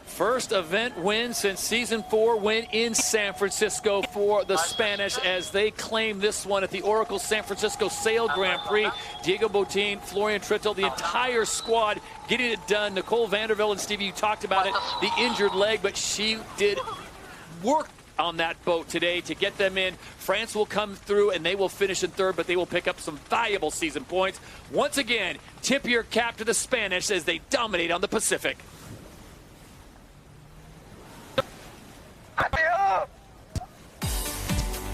First event win since season 4 win in San Francisco for the Spanish as they claim this one at the Oracle San Francisco Sail Grand Prix. Diego Boutin, Florian Trittel, the entire squad getting it done. Nicole Vandervelde and Stevie, you talked about it, the injured leg, but she did work on that boat today to get them in. France will come through and they will finish in 3rd, but they will pick up some valuable season points. Once again, tip your cap to the Spanish as they dominate on the Pacific.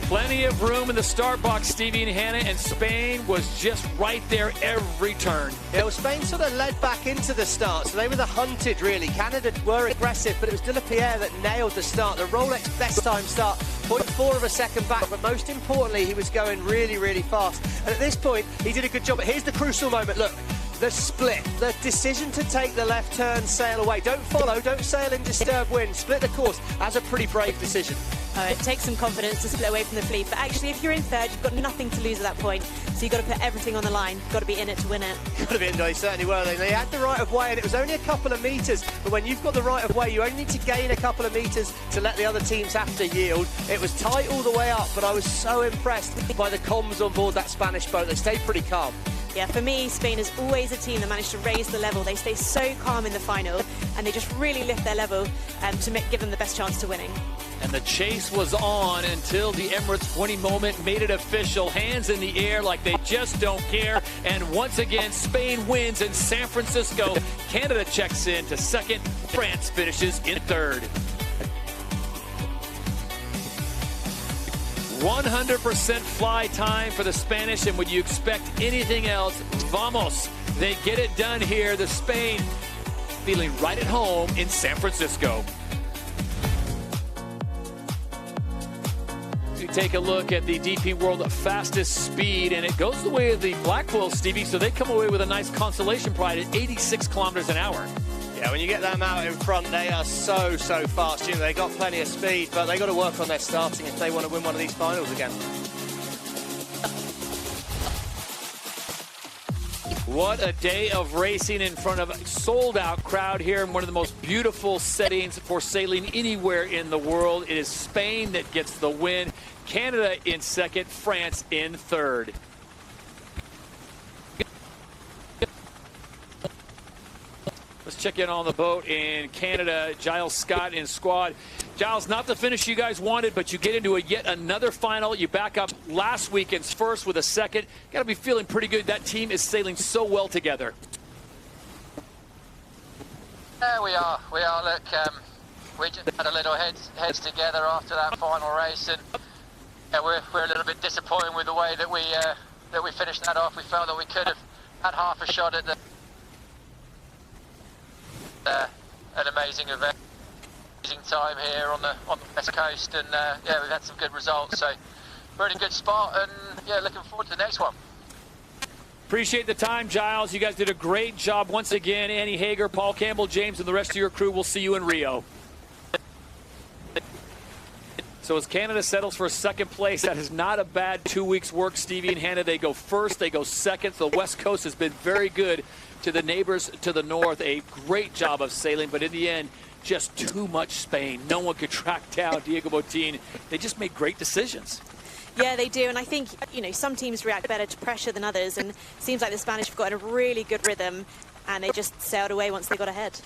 Plenty of room in the start box, Stevie and Hannah, and Spain was just right there every turn. Yeah, well, Spain sort of led back into the start, so they were the hunted, really. Canada were aggressive, but it was De La Pierre that nailed the start. The Rolex best time start, 0.4 of a second back, but most importantly, he was going really, really fast. And at this point, he did a good job. But here's the crucial moment. Look. The split, the decision to take the left turn, sail away. Don't follow, don't sail in disturbed wind. Split the course. That's a pretty brave decision. It takes some confidence to split away from the fleet, but actually if you're in 3rd, you've got nothing to lose at that point. So you've got to put everything on the line. You've got to be in it to win it. Got to be in, they certainly were. They had the right of way, and it was only a couple of metres. But when you've got the right of way, you only need to gain a couple of metres to let the other teams have to yield. It was tight all the way up, but I was so impressed by the comms on board that Spanish boat. They stayed pretty calm. Yeah, for me, Spain is always a team that managed to raise the level. They stay so calm in the final, and they just really lift their level to give them the best chance to winning. And the chase was on until the Emirates winning moment made it official. Hands in the air like they just don't care. And once again, Spain wins in San Francisco. Canada checks in to 2nd. France finishes in 3rd. 100% fly time for the Spanish, and would you expect anything else? Vamos! They get it done here. The Spain feeling right at home in San Francisco. We take a look at the DP World fastest speed, and it goes the way of the Blackwell, Stevie, so they come away with a nice consolation prize at 86 kilometers an hour. Yeah, when you get them out in front, they are so fast. You know, they got plenty of speed, but they got to work on their starting if they want to win one of these finals again. What a day of racing in front of a sold-out crowd here in one of the most beautiful settings for sailing anywhere in the world. It is Spain that gets the win, Canada in 2nd, France in 3rd. Let's check in on the boat in Canada. Giles Scott in squad. Giles, not the finish you guys wanted, but you get into yet another final. You back up last weekend's first with a second. Got to be feeling pretty good. That team is sailing so well together. Yeah, we are. Look, we just had a little heads together after that final race, and yeah, we're a little bit disappointed with the way that we finished that off. We felt that we could have had half a shot at an amazing event, amazing time here on the West Coast, and yeah, we've had some good results, so we're in a good spot, and yeah, looking forward to the next one. Appreciate the time, Giles. You guys did a great job once again. Annie Hager, Paul Campbell, James, and the rest of your crew. We'll see you in Rio. So as Canada settles for second place, that is not a bad 2 weeks' work. Stevie and Hannah, they go first, they go second. The West Coast has been very good to the neighbors to the north. A great job of sailing, but in the end, just too much Spain. No one could track down Diego Botín. They just made great decisions. Yeah, they do, and I think, you know, some teams react better to pressure than others, and it seems like the Spanish have got in a really good rhythm, and they just sailed away once they got ahead.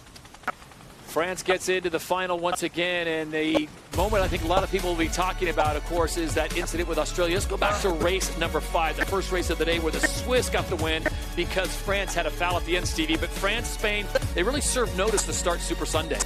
France gets into the final once again, and the moment I think a lot of people will be talking about, of course, is that incident with Australia. Let's go back to race number 5, the first race of the day, where the Swiss got the win because France had a foul at the end, Stevie. But France, Spain, they really served notice to start Super Sunday.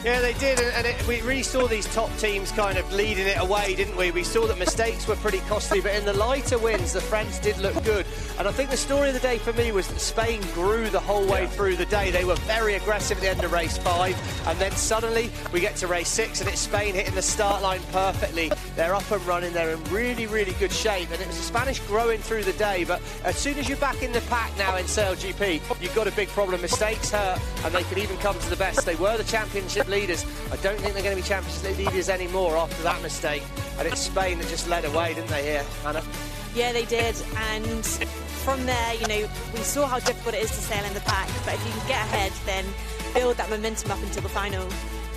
Yeah, they did, and we really saw these top teams kind of leading it away, didn't we? We saw that mistakes were pretty costly, but in the lighter wins, the French did look good. And I think the story of the day for me was that Spain grew the whole way through the day. They were very aggressive at the end of race 5, and then suddenly we get to race 6, and it's Spain hitting the start line perfectly. They're up and running, they're in really, really good shape, and it was the Spanish growing through the day, but as soon as you're back in the pack now in SailGP, you've got a big problem. Mistakes hurt, and they could even come to the best. They were the championship leaders. I don't think they're going to be championship leaders anymore after that mistake, and it's Spain that just led away, didn't they, here, Hannah? Yeah, they did, and from there, you know, we saw how difficult it is to sail in the pack, but if you can get ahead, then build that momentum up until the final.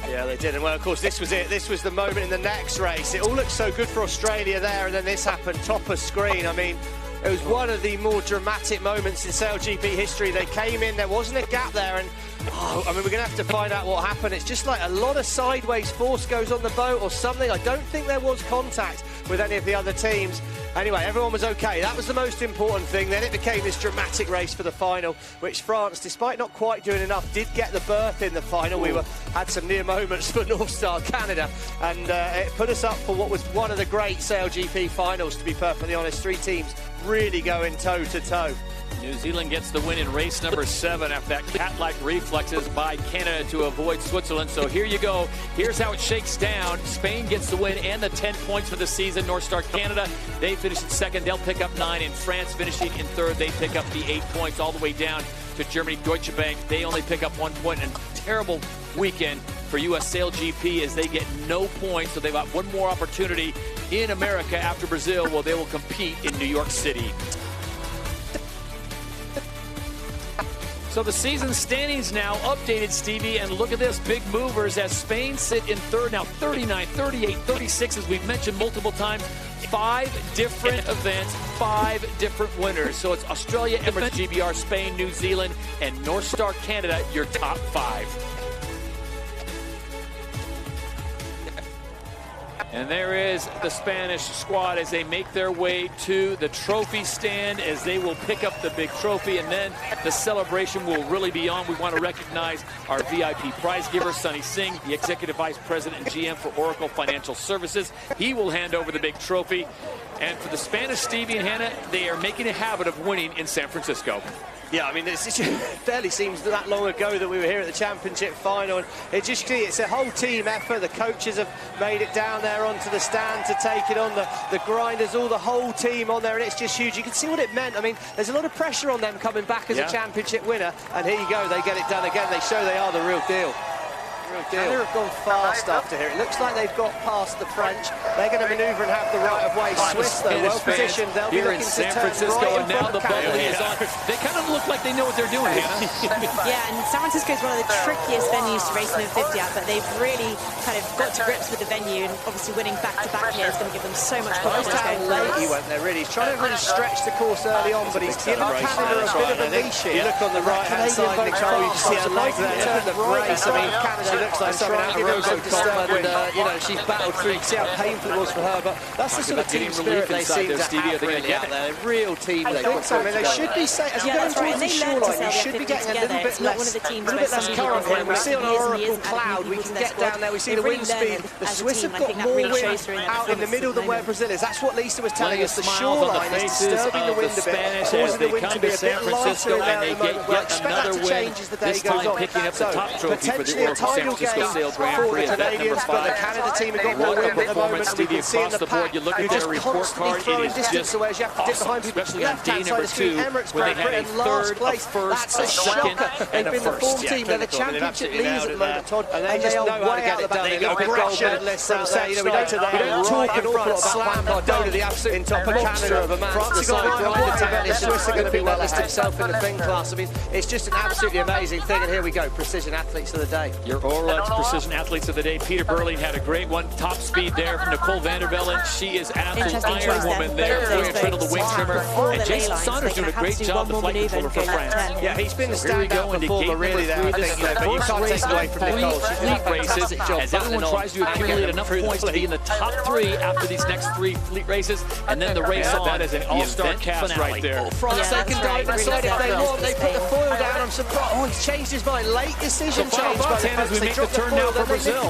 Yeah, they did, and well, of course, this was it. This was the moment in the next race. It all looked so good for Australia there, and then this happened, top of screen. I mean, it was one of the more dramatic moments in SailGP history. They came in, there wasn't a gap there, and I mean, we're going to have to find out what happened. It's just like a lot of sideways force goes on the boat or something. I don't think there was contact with any of the other teams. Anyway, everyone was okay. That was the most important thing. Then it became this dramatic race for the final, which France, despite not quite doing enough, did get the berth in the final. We had some near moments for North Star Canada, and it put us up for what was one of the great SailGP finals, to be perfectly honest. 3 teams really going toe-to-toe. New Zealand gets the win in race number 7 after that cat-like reflexes by Canada to avoid Switzerland. So here you go. Here's how it shakes down. Spain gets the win and the 10 points for the season. North Star Canada, they finish in second. They'll pick up 9. And France finishing in third. They pick up the 8 points all the way down to Germany. Deutsche Bank, they only pick up 1 point. And terrible weekend for U.S. SailGP as they get no points. So they've got one more opportunity in America after Brazil. Well, they will compete in New York City. So the season standings now updated, Stevie, and look at this, big movers as Spain sit in third now, 39, 38, 36, as we've mentioned multiple times. 5 different events, 5 different winners. So it's Australia, Emirates, GBR, Spain, New Zealand, and North Star Canada, your top 5. And there is the Spanish squad as they make their way to the trophy stand, as they will pick up the big trophy, and then the celebration will really be on. We want to recognize our VIP prize giver, Sunny Singh, the Executive Vice President and GM for Oracle Financial Services. He will hand over the big trophy. And for the Spanish, Stevie and Hannah, they are making a habit of winning in San Francisco. Yeah, I mean, it barely seems that long ago that we were here at the championship final, and it's a whole team effort. The coaches have made it down there onto the stand to take it on, the grinders, all the whole team on there, and it's just huge. You can see what it meant. I mean, there's a lot of pressure on them coming back as a championship winner, and here you go, they get it done again. They show they are the real deal. Canada have gone fast after here. It looks like they've got past the French. They're going to manoeuvre and have the right of way. Swiss, though, well positioned. They'll be looking to turn right in front of Canada. Is on. They kind of look like they know what they're doing, Hannah. Yeah, and San Francisco is one of the trickiest venues to race in 50 at, but they've really kind of got to grips with the venue, and obviously winning back-to-back here is going to give them so much confidence going forward. He went there, really. He's trying to really stretch the course early on, but he's given Canada a bit of a leash here. You look on the right-hand side, Nicole, you see her legs there. Turn the race. I mean, Canada looks like something out of RoboCop, and you know, she's battled through. You can see how painful it was for her, but that's the sort of team spirit they seem to have really out there. A real team. I think so. I mean, they should be safe. As you go towards the shoreline, you should be getting a little bit less current here. We see on our Oracle Cloud, we can get down there. We see the wind speed. The Swiss have got more wind out in the middle than where Brazil is. That's what Lisa was telling us. The shoreline is disturbing the wind a bit, causing the wind to be a bit lighter in there at the moment. We'll expect that to change as the day goes on. So potentially a tidal gain for the Canadians, but the Canada team have got more wind at the moment, and we can see in the pack, you're just constantly throwing distance away as you have to dip behind people. Left-hand side of the street, Emirates, Great Britain, last place. That's a shocker. They've been the form team. They're the championship leaders at the moment, Todd, and they are way out the back. They look gold medalists from say, you know, we don't talk an awful lot about Slam Bardot, the absolute top of Canada. France has got right away, the Swiss are going to be well listed himself in the fin class. I mean, it's just an absolutely amazing thing, and here we go, precision athletes of the day. Your Orlex precision athletes of the day. Peter Burling had a great one. Top speed there from Nicole Vandervellen. She is an absolute iron woman there. Going to treadle the wing trimmer. And Jason Saunders doing a great job, the flight controller for France. Yeah, he's been the standout performer really there, I think, but you can't take away from Nicole. Fleet races, as everyone tries to accumulate enough points to be in the top 3 after these next 3 fleet races, and then the race on. That is an all-star cast right there. France, they can dive inside if they want. They put the foil down. I'm surprised. Oh, he's changed his mind. Late decision change by the French. We make the turn now for Brazil.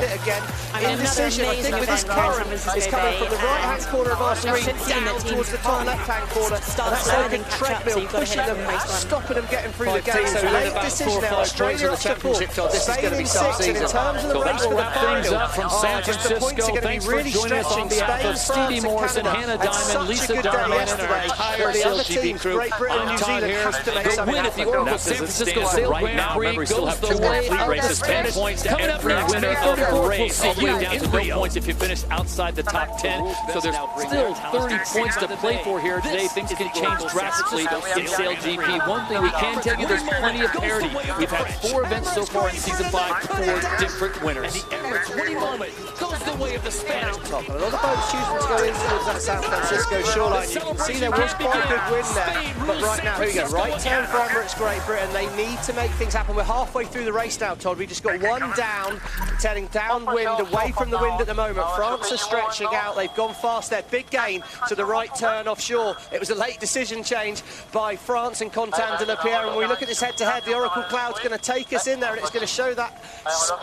Indecision, I think, with this current is coming from the right-hand corner of our screen down towards the top left-hand corner. That's open treadmill, pushing them, stopping them getting through the gate. So late decision now. Australia up to 4. Spain in 6, and in terms of the race for the final, from San Francisco. The points are going to be really stretching. Spain, Stevie Morrison, Hannah Diamond, Lisa Darman, and our entire SailGP crew. Great Britain, New Zealand have to make the win at the Oracle San Francisco Sail Grand Prix goes the way of the Spanish. Points to every winner of a race. All the way down to no points if you finish outside the top 10. So there's still 30 points to play for here today. Things can change drastically in SailGP. One thing we can tell you, there's plenty of parity. We've had 4 events so far in Season 5, 4 different winners. And the Emirates winning moment goes the way of the Spanish. Top. And a lot of boats choosing to go in towards that San Francisco shoreline. You can see there was quite a good win there. But right now, here we go. Right turn for Emirates Great Britain. They need to make things happen. We're halfway through the race now, Todd. We just got one down, turning downwind, away from the wind at the moment. France are stretching out. They've gone fast there. Big gain to the right turn offshore. It was a late decision change by France and Quentin de la Pierre. And when we look at this head-to-head, the Oracle Cloud's going to take us in there, and it's going to show that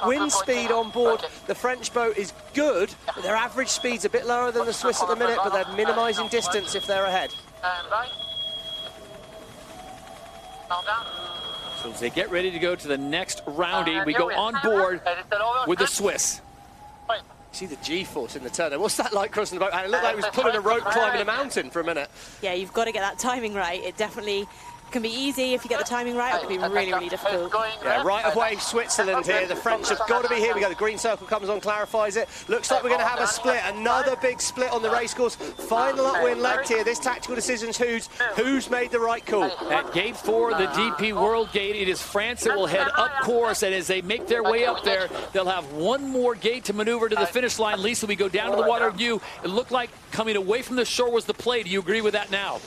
wind speed on board. The French boat is good, but their average speed's a bit lower than the Swiss at the minute, but they're minimising distance if they're ahead. So as they get ready to go to the next rounding, we go on board with the Swiss. See the G-force in the turn. What's that like crossing the boat? And it looked like he was pulling a rope climbing a mountain for a minute. Yeah, you've got to get that timing right. It definitely can be easy if you get the timing right. It can be really, really difficult. Yeah, right of way Switzerland here. The French have got to be here. We go. The green circle comes on, clarifies it. Looks like we're going to have a split. Another big split on the racecourse. Final upwind left here. This tactical decision's who's made the right call. At gate 4, the DP World Gate, it is France that will head up course, and as they make their way up there, they'll have one more gate to maneuver to the finish line. Lisa, we go down to the water view. It looked like coming away from the shore was the play. Do you agree with that now?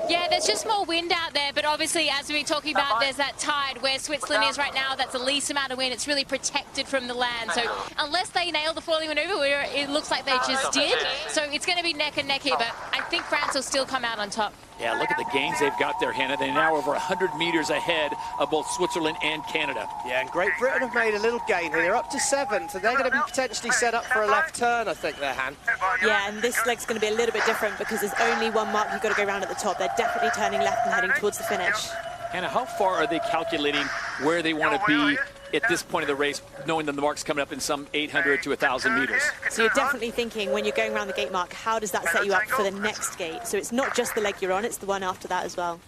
Yeah, there's just more wind out there, but obviously, as we were talking about, there's that tide where Switzerland is right now. That's the least amount of wind. It's really protected from the land. So unless they nail the foiling maneuver, it looks like they just did. So it's going to be neck and neck here, but I think France will still come out on top. Yeah, look at the gains they've got there, Hannah. They're now over 100 meters ahead of both Switzerland and Canada. Yeah, and Great Britain have made a little gain here. They're up to 7th, and they're going to be potentially set up for a left turn, I think, there, Han. Yeah, and this leg's going to be a little bit different because there's only one mark you've got to go around at the top. They're definitely turning left and heading towards the finish. Hannah, how far are they calculating where they want to be at this point of the race, knowing that the mark's coming up in some 800 to 1,000 meters? So you're definitely thinking, when you're going around the gate mark, how does that set you up for the next gate? So it's not just the leg you're on, it's the one after that as well.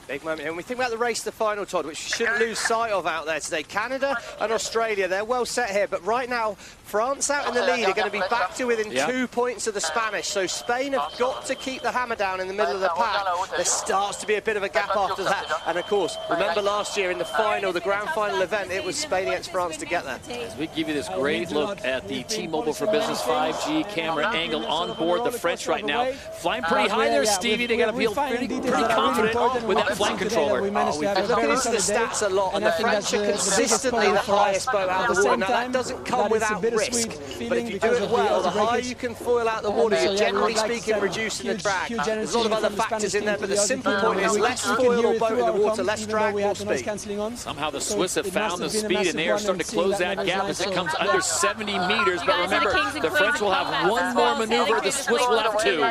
Big moment. And we think about the race to the final, Todd, which you shouldn't lose sight of out there today. Canada and Australia, they're well set here. But right now, France out in the lead are going to be back to within 2 points of the Spanish. So Spain have got to keep the hammer down in the middle of the pack. There starts to be a bit of a gap after that. And of course, remember last year in the final, the grand final event, it was Spain against France to get there. As we give you this great look at the T-Mobile for Business 5G camera angle on board the French right now. Flying pretty high there, Stevie. They got to feel pretty confident with that flight controller. We've been looking into the stats a lot, and the French are consistently the highest boat out of the water. Now, that doesn't come without risk, but if you do it well, the higher you can foil out the water, you're generally speaking reducing the drag. There's a lot of other factors in there, but the simple point is less foil or boat in the water, less drag, more speed. Somehow the Swiss have found the speed, and they are starting to close that gap as it comes under 70 meters. But remember, the French will have one more maneuver, the Swiss will have two.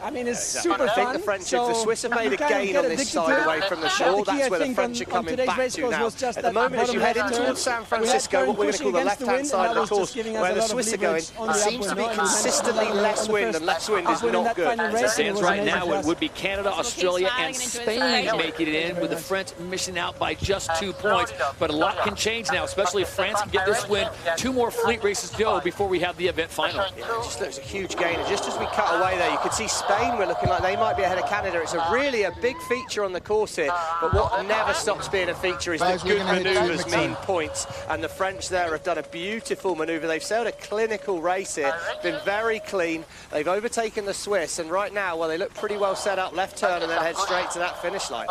I mean, it's super fun. I think the French, if the Swiss have made a gain on this side away from the shore, that's where the French are coming back to now. At the moment, as you head in towards San Francisco, what we're going to call the left-hand side of the course, where the Swiss are going, there seems to be consistently less wind, and less wind is not good. As it stands right now, it would be Canada, Australia, and Spain making it in, with the French missing out by just 2 points. But a lot can change now, especially if France can get this win. 2 more fleet races to go before we have the event final. Yeah, it just looks a huge gain. And just as we cut away there, you could see Spain were looking like they might be ahead of Canada. It's really a big feature on the course here. But what never stops being a feature is that good manoeuvres mean points. And the French there have done a beautiful manoeuvre. They've sailed a clinical race here, been very clean. They've overtaken the Swiss. And right now, well, they look pretty well set up. Left turn and then head straight to that finish line.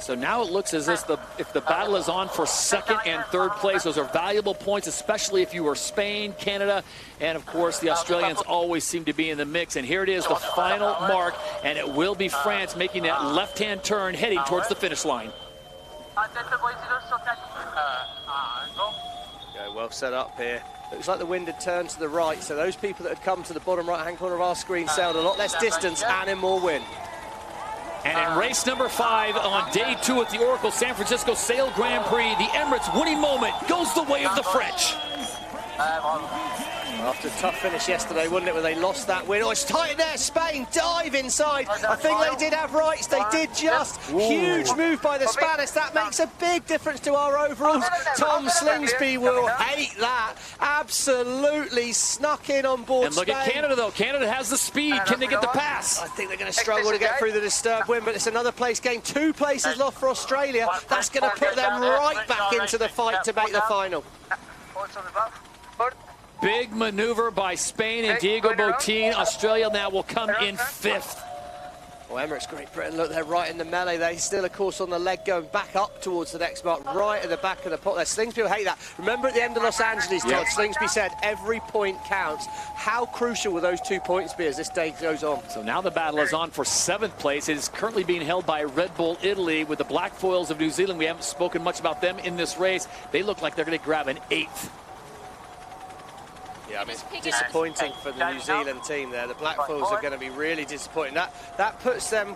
So now it looks as if the battle is on for second and third place. Those are valuable points, especially if you were Spain, Canada, and of course the Australians always seem to be in the mix. And here it is, the final mark, and it will be France making that left-hand turn heading towards the finish line. Yeah, well set up here. Looks like the wind had turned to the right, so those people that had come to the bottom right-hand corner of our screen sailed a lot less distance and in more wind. And in race number 5 on day 2 at the Oracle San Francisco Sail Grand Prix, the Emirates winning moment goes the way of the French. After a tough finish yesterday, wouldn't it, when they lost that win? Oh, it's tight in there. Spain dive inside. I think they did have rights. They did just. Huge move by the Spanish. That makes a big difference to our overalls. Tom Slingsby will hate that. Absolutely snuck in on board. And look at Canada, though. Canada has the speed. Can they get the pass? I think they're going to struggle to get through the disturbed wind, but it's another place game. 2 places lost for Australia. That's going to put them right back into the fight to make the final. Big maneuver by Spain and Diego Botín. Australia now will come in 5th. Well, Emirates Great Britain, look, they're right in the melee. They still, of course, on the leg going back up towards the next mark, right at the back of the pot there. Slingsby will hate that. Remember at the end of Los Angeles, Todd, Slingsby said every point counts. How crucial will those 2 points be as this day goes on? So now the battle is on for 7th place. It is currently being held by Red Bull Italy with the Black Foils of New Zealand. We haven't spoken much about them in this race. They look like they're going to grab an 8th. Yeah, I mean, it's disappointing for the New Zealand team there. The Black Foils are going to be really disappointing. That puts them,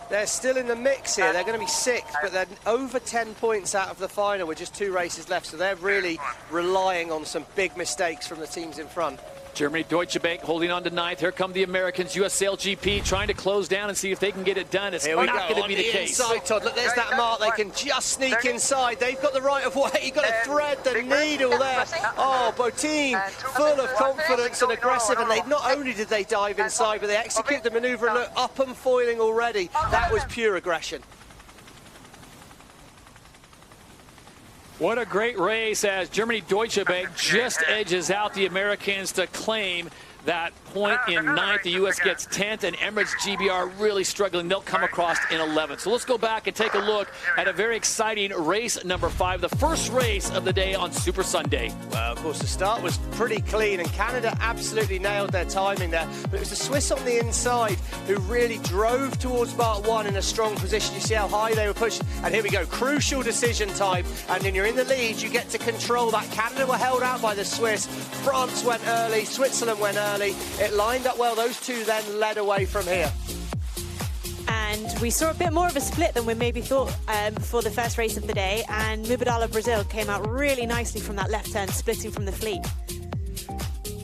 they're still in the mix here. They're going to be 6th, but they're over 10 points out of the final with just 2 races left. So they're really relying on some big mistakes from the teams in front. Germany, Deutsche Bank holding on to 9th. Here come the Americans, US Sail GP trying to close down and see if they can get it done. It's not going to be the case. Inside, Todd. Look, there's that mark. They can just sneak inside. They've got the right of way. You've got to thread the needle there. Oh, Botín, full of confidence and aggressive. And they not only did they dive inside, but they execute the manoeuvre and look up and foiling already. That was pure aggression. What a great race as Germany Deutsche Bank just edges out the Americans to claim that point in 9th. The U.S. gets 10th, and Emirates GBR really struggling. They'll come across in 11th. So let's go back and take a look at a very exciting race number 5, the first race of the day on Super Sunday. Well, of course, the start was pretty clean, and Canada absolutely nailed their timing there. But it was the Swiss on the inside who really drove towards Part 1 in a strong position. You see how high they were pushed. And here we go, crucial decision time. And when you're in the lead, you get to control that. Canada were held out by the Swiss. France went early, Switzerland went early. It lined up well. Those two then led away from here. And we saw a bit more of a split than we maybe thought before the first race of the day. And Mubadala Brazil came out really nicely from that left turn, splitting from the fleet.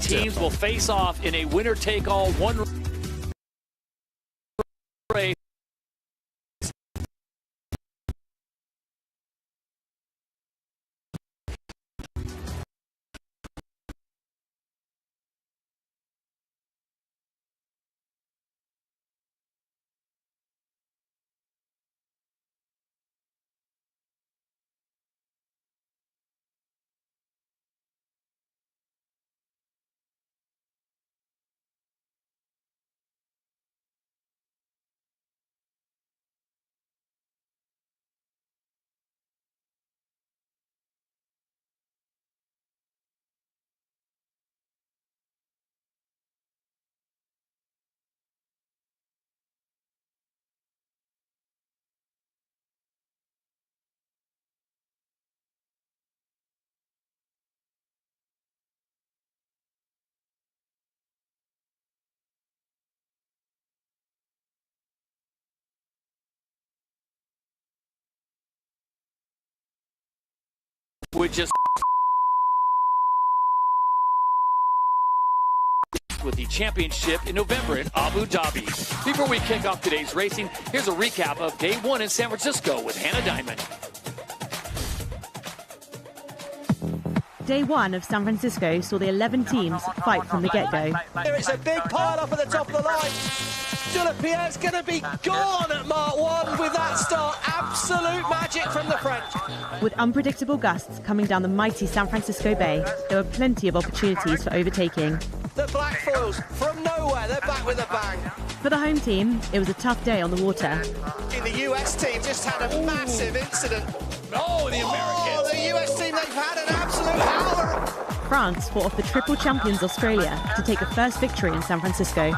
teams will face off in a winner-take-all one race. would just with the championship in November in Abu Dhabi. Before we kick off today's racing, here's a recap of day one in San Francisco with Hannah Diamond. Day one of San Francisco saw the 11 teams fight from the get-go. There is a big pile up at the top of the line. Delapierre's going to be gone at Mark 1 with that start. Absolute magic from the French. With unpredictable gusts coming down the mighty San Francisco Bay, there were plenty of opportunities for overtaking. The black foils from nowhere, they're back with a bang. For the home team, it was a tough day on the water. The US team just had a massive incident. Oh, the Americans. Oh, the US team, they've had an absolute howler. France fought off the triple champions Australia to take a first victory in San Francisco.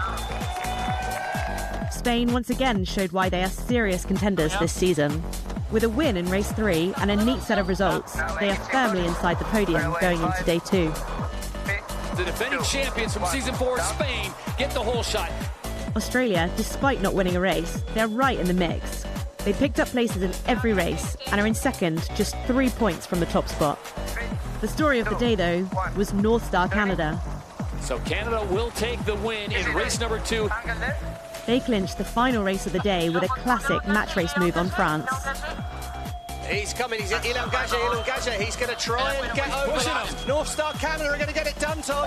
Spain once again showed why they are serious contenders this season. With a win in race 3 and a neat set of results, they are firmly inside the podium going into day 2. The defending champions from season 4, Spain, get the whole shot. Australia, despite not winning a race, they're right in the mix. They picked up places in every race and are in second, just 3 points from the top spot. The story of the day, though, was North Star Canada. So Canada will take the win in race number 2. They clinched the final race of the day with a classic match race move on France. He's coming, il engage, he's going to try and get over that. North Star Canada are going to get it done, Tom.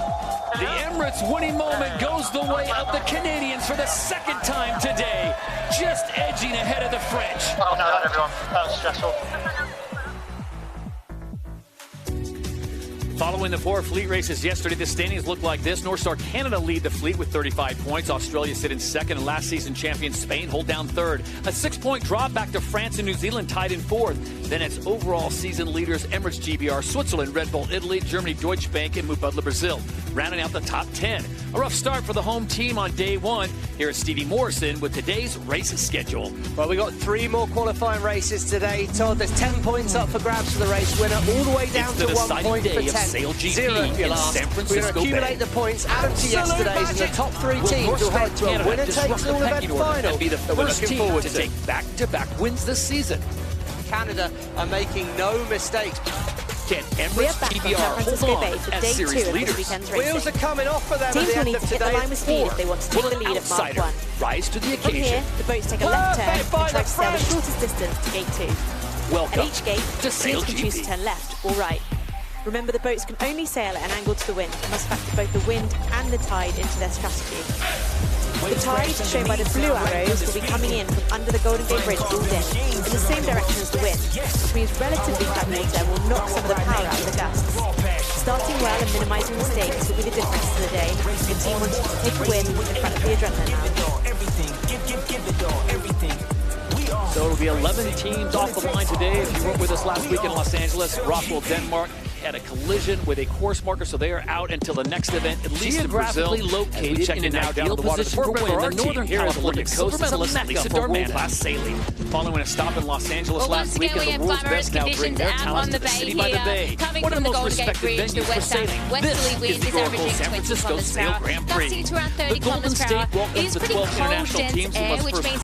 The Emirates winning moment goes the way of the Canadians for the second time today, just edging ahead of the French. Well done, everyone. That was stressful. Following the 4 fleet races yesterday, the standings look like this. North Star Canada lead the fleet with 35 points. Australia sit in second, and last season champion Spain hold down third. A 6-point drop back to France and New Zealand tied in fourth. Then it's overall season leaders Emirates GBR, Switzerland, Red Bull Italy, Germany, Deutsche Bank, and Mubadala Brazil. Rounding out the top 10. A rough start for the home team on day 1. Here is Stevie Morrison with today's race schedule. Well, we got 3 more qualifying races today, Todd. There's 10 points up for grabs for the race winner, all the way down to 1 point for 10. Sail GP 0 if you're last. San Francisco We're going to accumulate the points. Add to yesterday's, and the top 3 teams will head to a winner-takes-all event final. And be the first looking team forward to take back-to-back wins this season. Canada are making no mistakes. Can We're Emirates back on San GBR Francisco hold Bay on for as day 2 series of this leaders? weekend's racing. Wheels are coming off for them Teams at the will end need of to hit the today. line with speed if they want to take the lead at Mark 1. Rise to the From occasion. here, the boats take a left turn and try to sail the shortest distance to gate 2. Welcome At each gate, to Sail teams can choose to GP. turn left or right. Remember, the boats can only sail at an angle to the wind and must factor both the wind and the tide into their strategy. The tide, shown by the blue arrows, will be coming in from under the Golden Gate Bridge all day, in the same direction as the wind, which means relatively flat water will knock some of the power out of the gusts. Starting well and minimising mistakes will be the difference to the day. The team wants to take a win in front of the adrenaline now. So it'll be 11 teams off the line today. If you were with us last week in Los Angeles, Rockwell, Denmark had a collision with a course marker, so they are out until the next event, at least in Brazil. Located in an ideal position for win. The Northern California Coast medalist Lisa Darman. Class sailing. Following a stop in Los Angeles Well, last once week, again, we and the have world's glamorous best now bring conditions their out talents on to the the bay city by the bay. here. Coming One of from the the most Golden Gate respected Bridge, the venues for west sailing. westerly wind This is the Oracle averaging San 20 Francisco kilometers per Sail hour, Grand Prix. gusting to around 30 The Golden kilometers per hour. State welcomes It is the pretty 12 cold, international dense teams who air, must which first means